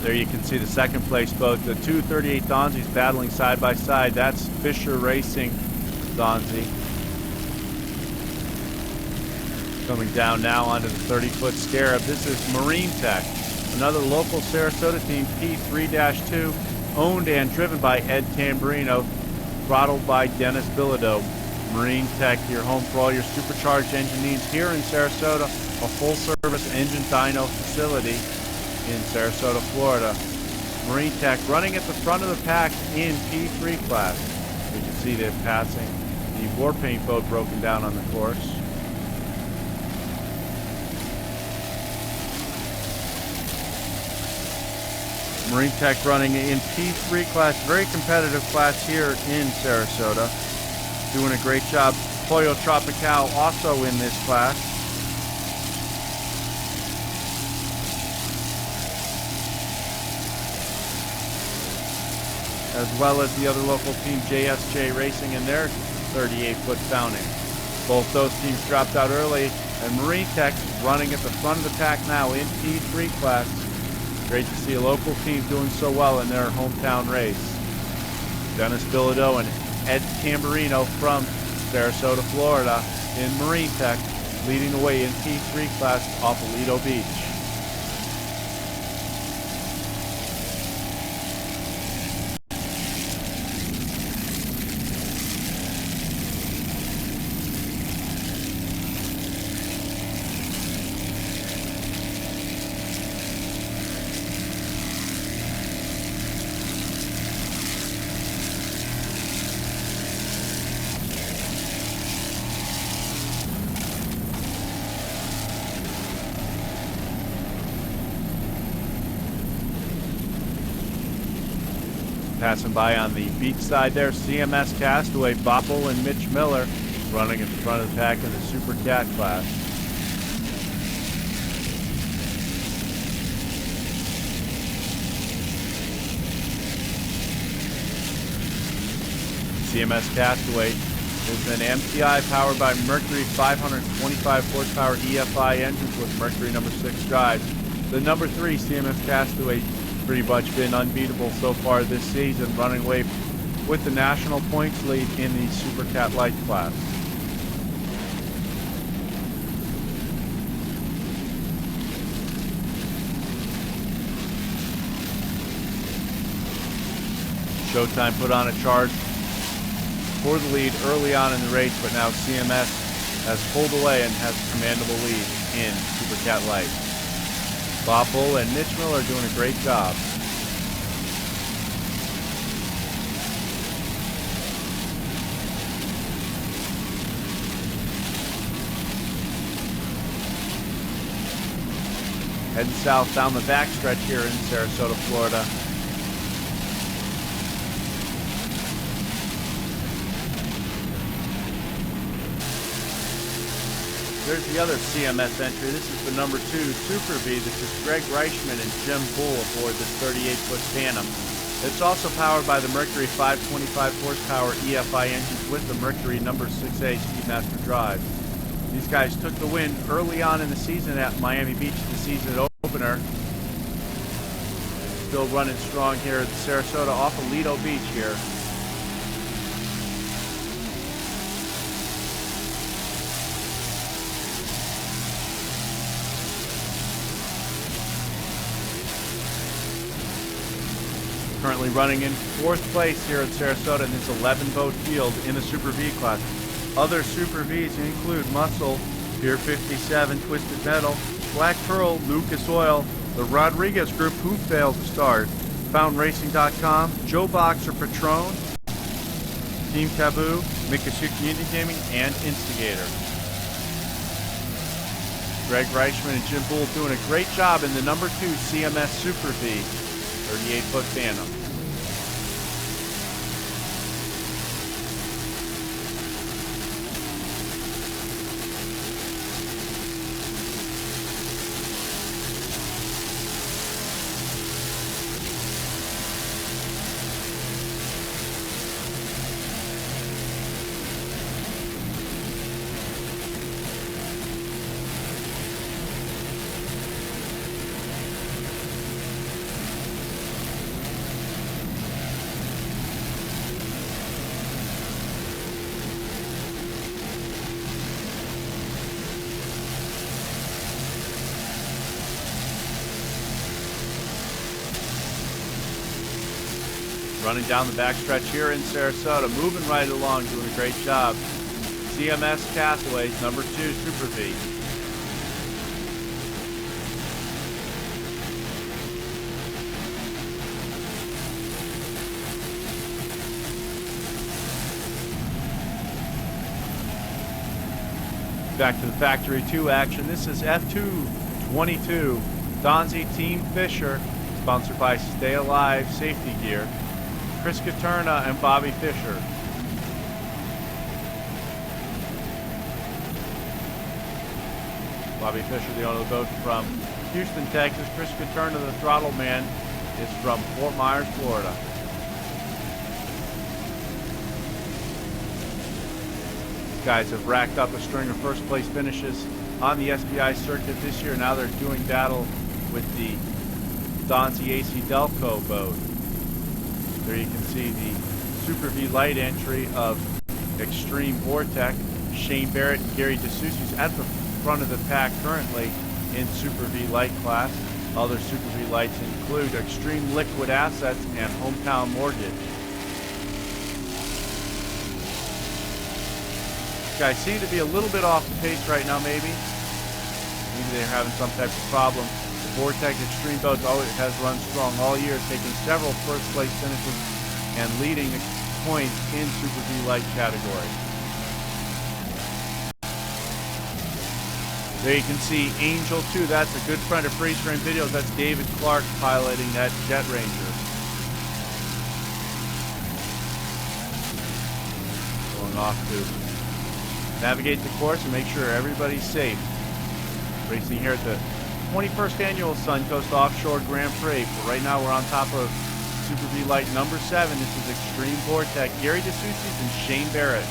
There you can see the second place boat, the two 38 Donzies battling side by side. That's Fisher Racing Donzi. Coming down now onto the 30-foot Scarab. This is Marine Tech, another local Sarasota team, P3-2, owned and driven by Ed Tamburino, throttled by Dennis Bilodeau. Marine Tech, your home for all your supercharged engine needs here in Sarasota, a full-service engine dyno facility in Sarasota, Florida. Marine Tech running at the front of the pack in P3 class. You can see they're passing the Warpaint boat broken down on the course. Marine Tech running in P3 class, very competitive class here in Sarasota. Doing a great job. Pollo Tropical also in this class. As well as the other local team, JSJ Racing, and their 38-foot Founding. Both those teams dropped out early, and Marine Tech running at the front of the pack now in P3 class. Great to see a local team doing so well in their hometown race. Dennis Bilodeau and Ed Tamburino from Sarasota, Florida in Marine Tech, leading the way in P3 class off of Lido Beach. Passing by on the beach side there, CMS Castaway, Boppel and Mitch Miller running at the front of the pack in the Super Cat class. CMS Castaway is an MTI powered by Mercury 525 horsepower EFI engines with Mercury number 6 drives. The number 3 CMS Castaway pretty much been unbeatable so far this season, running away with the national points lead in the Super Cat Light class. Showtime put on a charge for the lead early on in the race, but now CMS has pulled away and has a commandable lead in Super Cat Light. Boppel and Mitch Miller doing a great job. Heading south down the backstretch here in Sarasota, Florida. There's the other CMS entry. This is the number 2 Super V. This is Greg Reichman and Jim Bull aboard this 38-foot Phantom. It's also powered by the Mercury 525 horsepower EFI engines with the Mercury number 6A Speedmaster drive. These guys took the win early on in the season at Miami Beach, the season opener. Still running strong here at Sarasota off of Lido Beach here. Currently running in 4th place here at Sarasota in this 11-boat field in the Super V class. Other Super Vs include Muscle, Pier 57, Twisted Metal, Black Pearl, Lucas Oil, the Rodriguez Group, who failed to start, FountainRacing.com, Joe Boxer Patron, Team Taboo, Mikasuki Indie Gaming, and Instigator. Greg Reichman and Jim Bull doing a great job in the number 2 CMS Super V 38-foot Phantom. running down the backstretch here in Sarasota, moving right along, doing a great job. CMS Castaways, number 2, Super V. Back to the Factory 2 action. This is F222 Donzi Team Fisher, sponsored by Stay Alive Safety Gear, Chris Caterna and Bobby Fisher. Bobby Fisher, the owner of the boat, from Houston, Texas. Chris Caterna, the throttle man, is from Fort Myers, Florida. Guys have racked up a string of first place finishes on the SBI circuit this year. Now they're doing battle with the Donzi AC Delco boat. There you can see the Super V Light entry of Extreme Vortec. Shane Barrett and Gary DeSoucy's at the front of the pack currently in Super V Light class. Other Super V Lights include Extreme Liquid Assets and Hometown Mortgage. Guys seem to be a little bit off the pace right now, maybe. Maybe they're having some type of problem. The Vortec Extreme boat always has run strong all year, taking several first place finishes and leading points in Super V Light category. There you can see Angel 2. That's a good friend of Freeze Frame Videos. That's David Clark piloting that Jet Ranger. Going off to navigate the course and make sure everybody's safe. Racing here at the 21st Annual Suncoast Offshore Grand Prix. But right now we're on top of Super V Light number 7. This is Extreme Vortec, Gary DeSoucy's and Shane Barrett.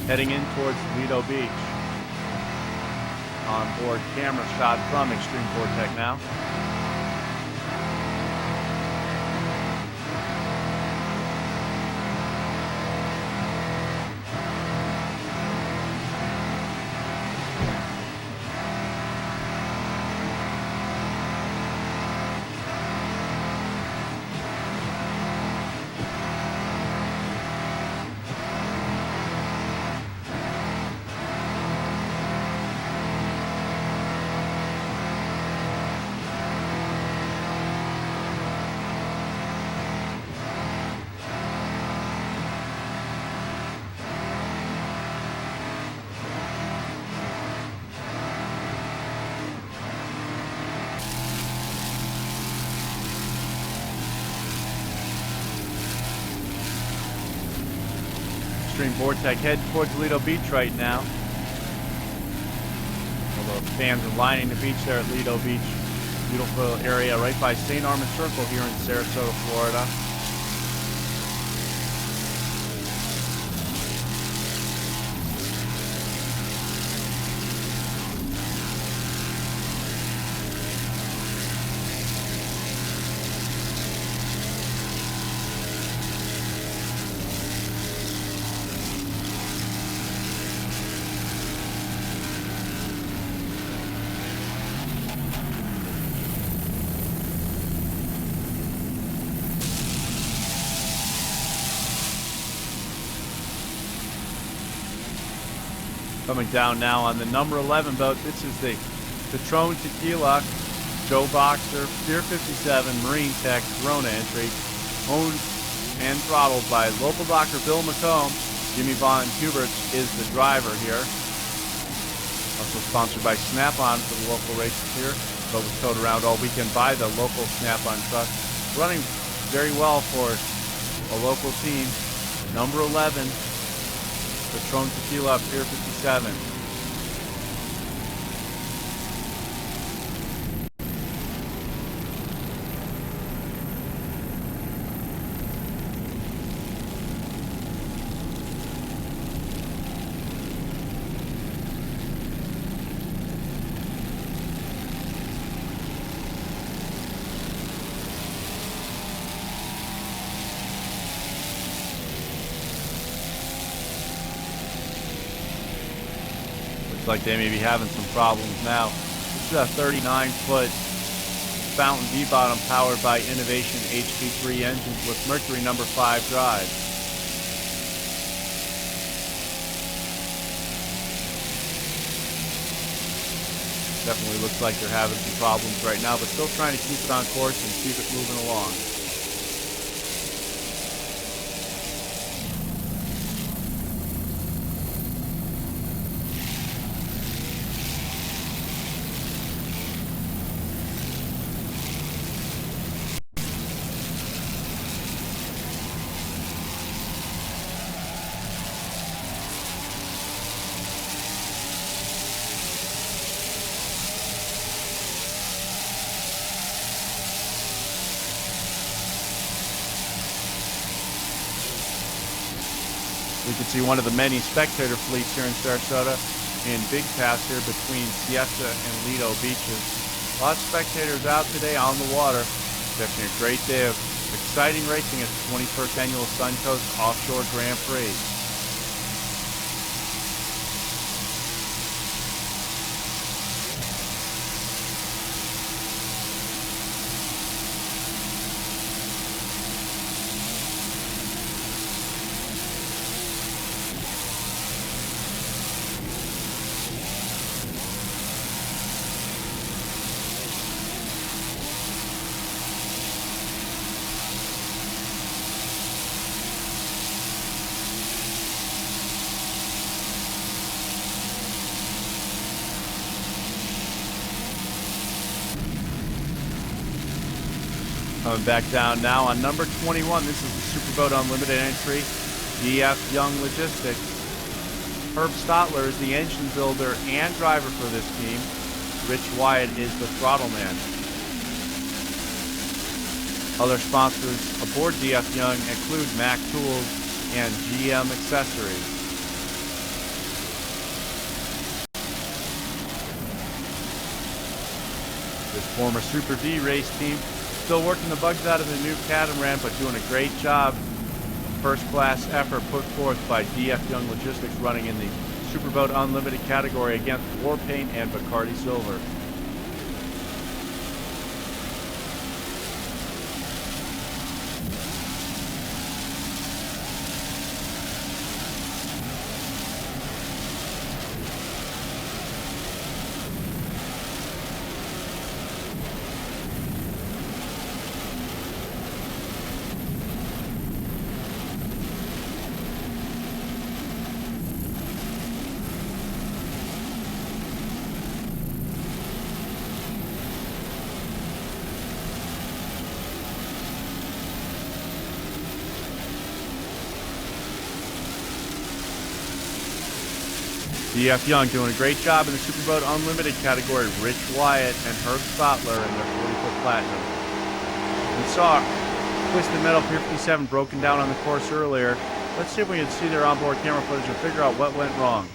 Heading in towards Lido Beach. On board camera shot from Extreme Vortec now. Extreme Vortec head towards Lido Beach right now. Although fans are lining the beach there at Lido Beach. Beautiful area right by St. Armand Circle here in Sarasota, Florida. Coming down now on the number 11 boat. This is the Patron Tequila Joe Boxer Pier 57 Marine Tech Corona entry, owned and throttled by local doctor Bill McComb. Jimmy Von Hubert is the driver here. Also sponsored by Snap-on for the local races here. Boat was towed around all weekend by the local Snap-on truck. Running very well for a local team. Number 11. Patron Tequila Pier 57. like they may be having some problems now. This is a 39-foot Fountain V-bottom powered by Innovation HP3 engines with Mercury number 5 drive. Definitely looks like they're having some problems right now, but still trying to keep it on course and keep it moving along. We can see one of the many spectator fleets here in Sarasota in Big Pass here between Siesta and Lido beaches. Lots of spectators out today on the water. Definitely a great day of exciting racing at the 21st Annual Suncoast Offshore Grand Prix. Coming back down now on number 21. This is the Superboat Unlimited entry, DF Young Logistics. Herb Stotler is the engine builder and driver for this team. Rich Wyatt is the throttle man. Other sponsors aboard DF Young include Mac Tools and GM Accessories. This former Super V race team still working the bugs out of the new catamaran, but doing a great job. First class effort put forth by DF Young Logistics, running in the Superboat Unlimited category against Warpaint and Bacardi Silver. DF Young doing a great job in the Superboat Unlimited category. Rich Wyatt and Herb Stotler in their 40-foot Platinum. We saw Twisted Metal Pier 57 broken down on the course earlier. Let's see if we can see their onboard camera footage and figure out what went wrong.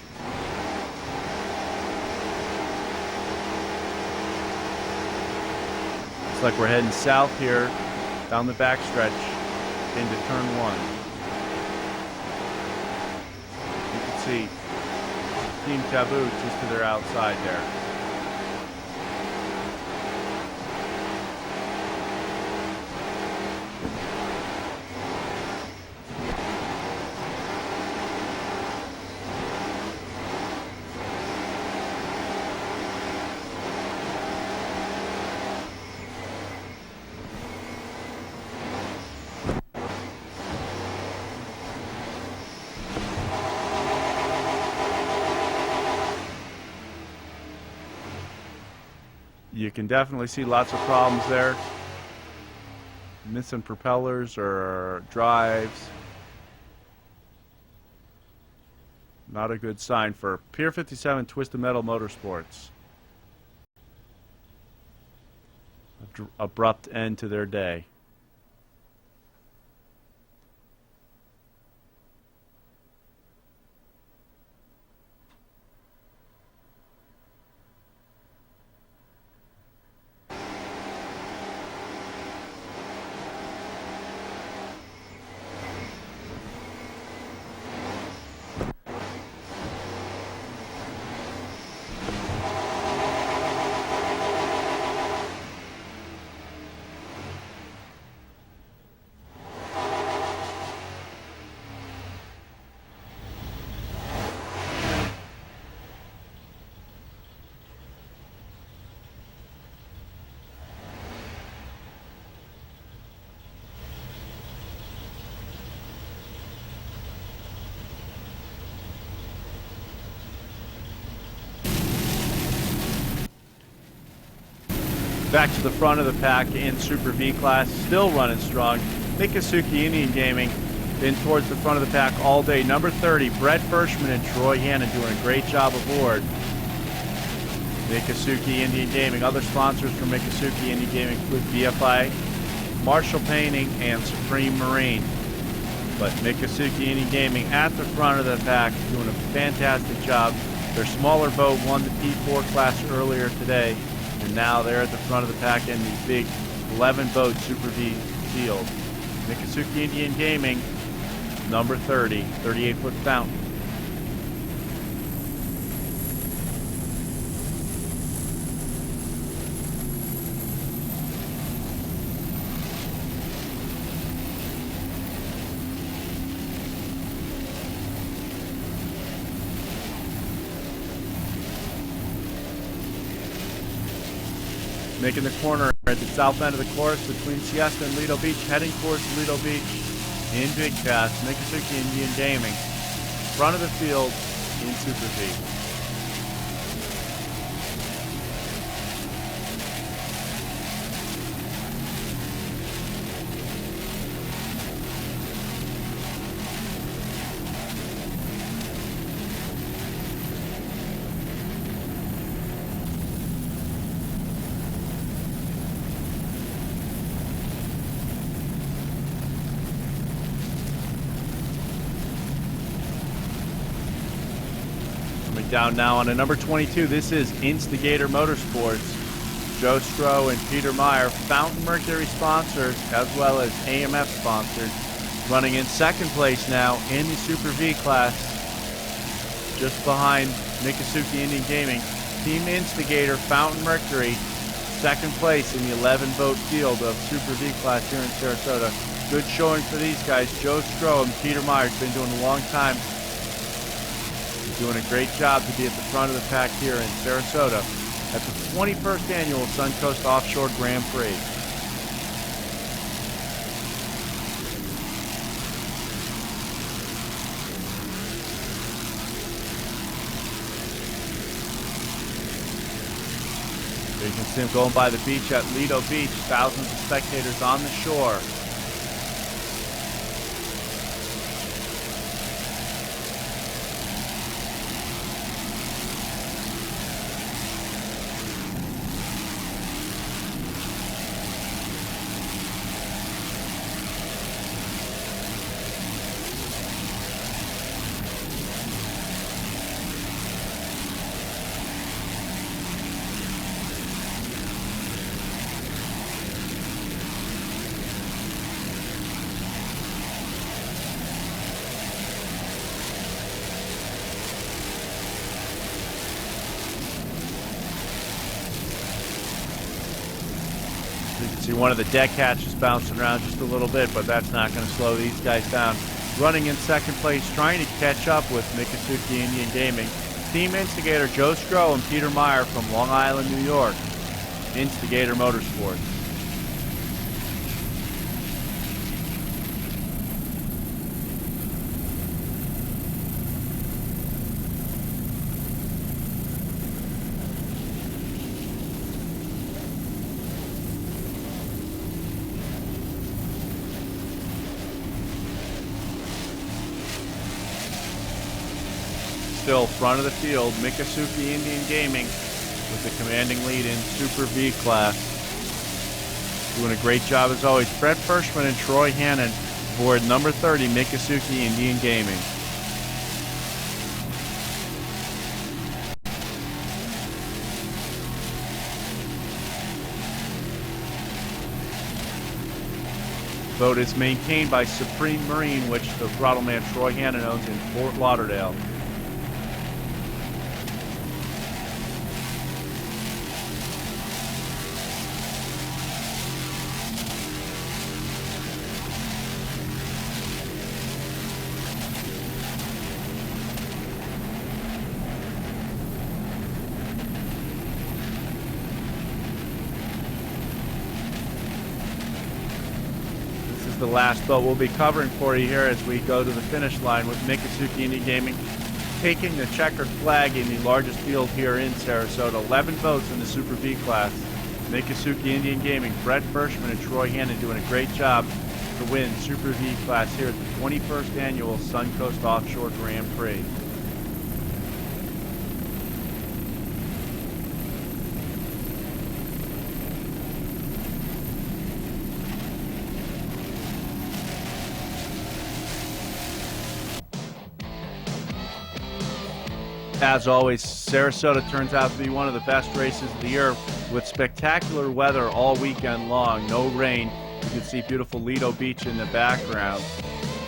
Looks like we're heading south here down the backstretch into turn 1. You can see Team Taboo just to their outside there. You can definitely see lots of problems there. Missing propellers or drives. Not a good sign for Pier 57 Twisted Metal Motorsports. Abrupt end to their day. Back to the front of the pack in Super V class, still running strong. Mikasuki Indian Gaming been towards the front of the pack all day. Number 30, Brett Bershman and Troy Hannon doing a great job aboard. Mikasuki Indian Gaming. Other sponsors for Mikasuki Indian Gaming include BFI, Marshall Painting, and Supreme Marine. But Mikasuki Indian Gaming at the front of the pack doing a fantastic job. Their smaller boat won the P4 class earlier today, and now they're at the front of the pack in the big 11-boat Super V field. Mikasuki Indian Gaming, number 30, 38-foot fountain. Making the corner at the south end of the course between Siesta and Lido Beach, heading towards Lido Beach in Big Cast. Mikasuki Indian Gaming, front of the field in Super V. Down now on a number 22. This is Instigator Motorsports. Joe Stroh and Peter Meyer, Fountain Mercury sponsors, as well as AMF sponsors, running in second place now in the Super V class, just behind Mikasuki Indian Gaming. Team Instigator, Fountain Mercury, second place in the 11-boat field of Super V class here in Sarasota. Good showing for these guys. Joe Stroh and Peter Meyer have been doing a long time. Doing a great job to be at the front of the pack here in Sarasota at the 21st annual Suncoast Offshore Grand Prix. There you can see them going by the beach at Lido Beach. Thousands of spectators on the shore. You can see one of the deck hatches bouncing around just a little bit, but that's not going to slow these guys down. Running in second place, trying to catch up with Mikasuki Indian Gaming. Team Instigator Joe Stroh and Peter Meyer from Long Island, New York. Instigator Motorsports. Still front of the field, Mikasuki Indian Gaming with the commanding lead in Super V class. Doing a great job as always. Brett Bershman and Troy Hannon aboard number 30, Mikasuki Indian Gaming. Boat is maintained by Supreme Marine, which the throttle man Troy Hannon owns in Fort Lauderdale. The last boat we'll be covering for you here as we go to the finish line with Mikasuki Indian Gaming taking the checkered flag in the largest field here in Sarasota. 11 boats in the Super V class. Mikasuki Indian Gaming, Brett Bershman and Troy Hannon doing a great job to win Super V class here at the 21st annual Suncoast Offshore Grand Prix. As always, Sarasota turns out to be one of the best races of the year with spectacular weather all weekend long. No rain. You can see beautiful Lido Beach in the background,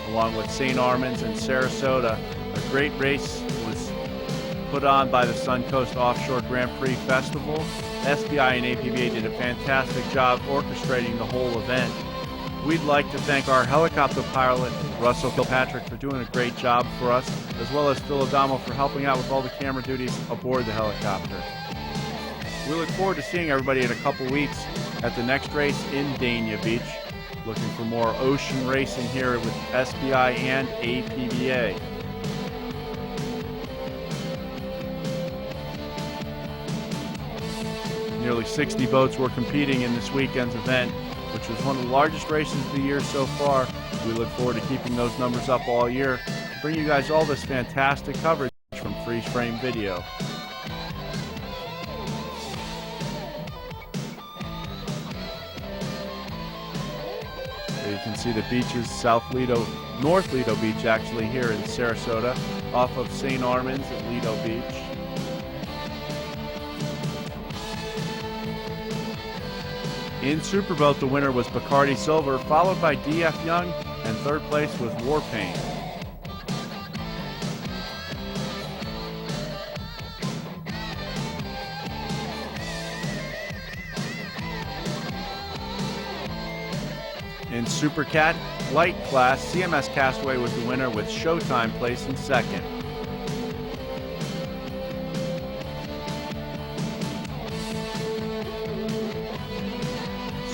along with St. Armands and Sarasota. A great race was put on by the Suncoast Offshore Grand Prix Festival. SBI and APBA did a fantastic job orchestrating the whole event. We'd like to thank our helicopter pilot, Russell Kilpatrick, for doing a great job for us, as well as Phil Adamo for helping out with all the camera duties aboard the helicopter. We look forward to seeing everybody in a couple weeks at the next race in Dania Beach. Looking for more ocean racing here with SBI and APBA. Nearly 60 boats were competing in this weekend's event, which was one of the largest races of the year so far. We look forward to keeping those numbers up all year to bring you guys all this fantastic coverage from Freeze Frame Video. There you can see the beaches, North Lido Beach actually here in Sarasota, off of St. Armands at Lido Beach. In Superboat, the winner was Bacardi Silver, followed by DF Young, and third place was Warpaint. In Supercat Light class, CMS Castaway was the winner with Showtime placing second.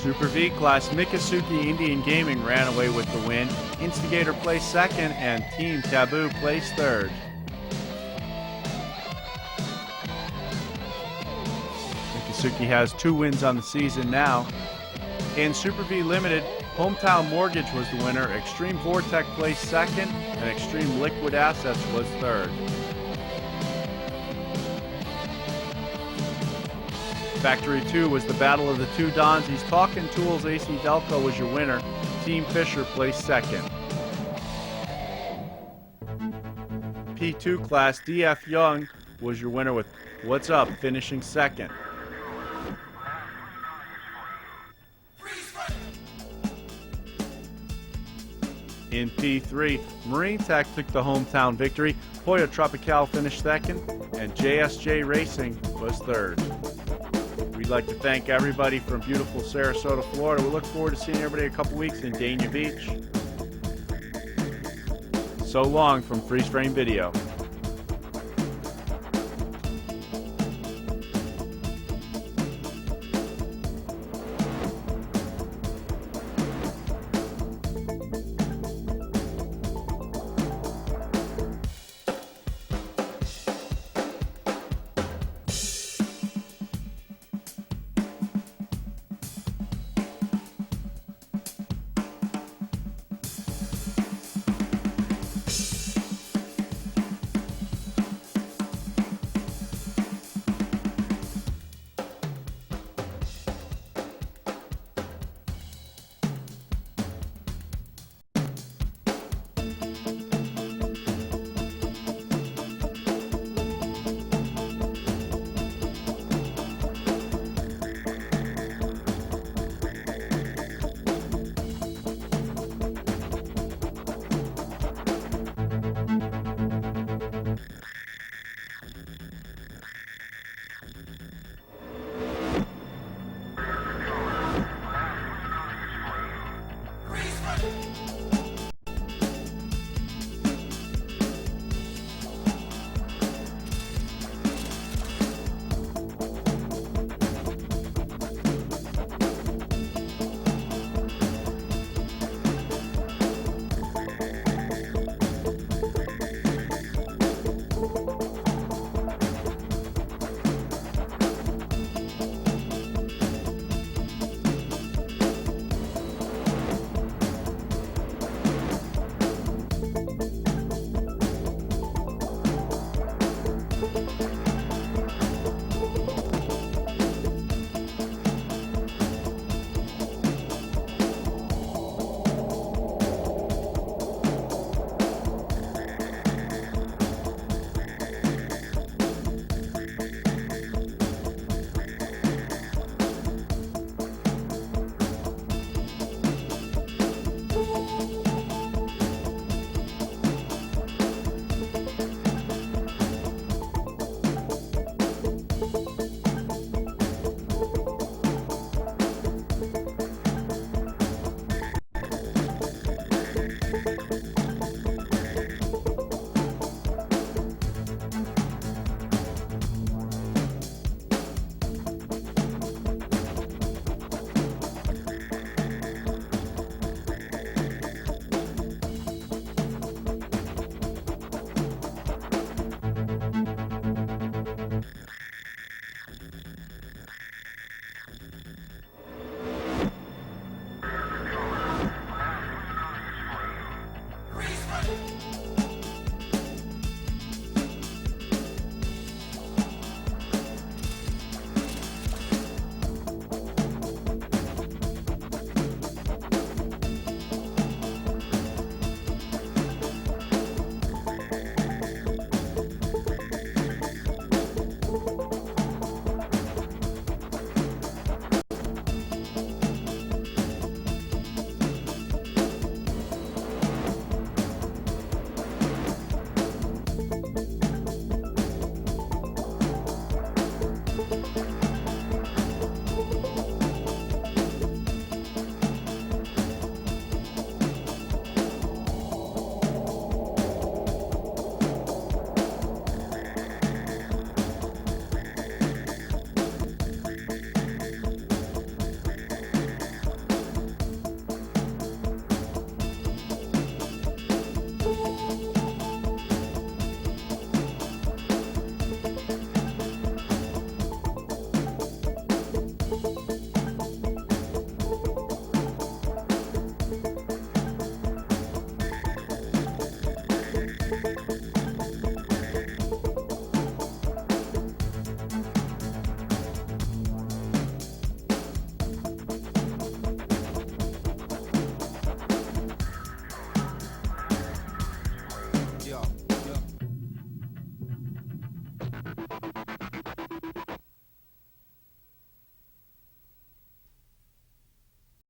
Super V class, Mikasuki Indian Gaming ran away with the win. Instigator placed second and Team Taboo placed third. Mikasuki has 2 wins on the season now. In Super V Limited, Hometown Mortgage was the winner. Extreme Vortex placed second and Extreme Liquid Assets was third. Factory 2 was the battle of the two Donzies. Talkin' Tools AC Delco was your winner. Team Fisher placed second. P2 class, DF Young was your winner with What's Up finishing second. In P3, Marine Tech took the hometown victory. Hoya Tropical finished second and JSJ Racing was third. We'd like to thank everybody from beautiful Sarasota, Florida. We look forward to seeing everybody in a couple weeks in Dania Beach. So long from Freeze Frame Video.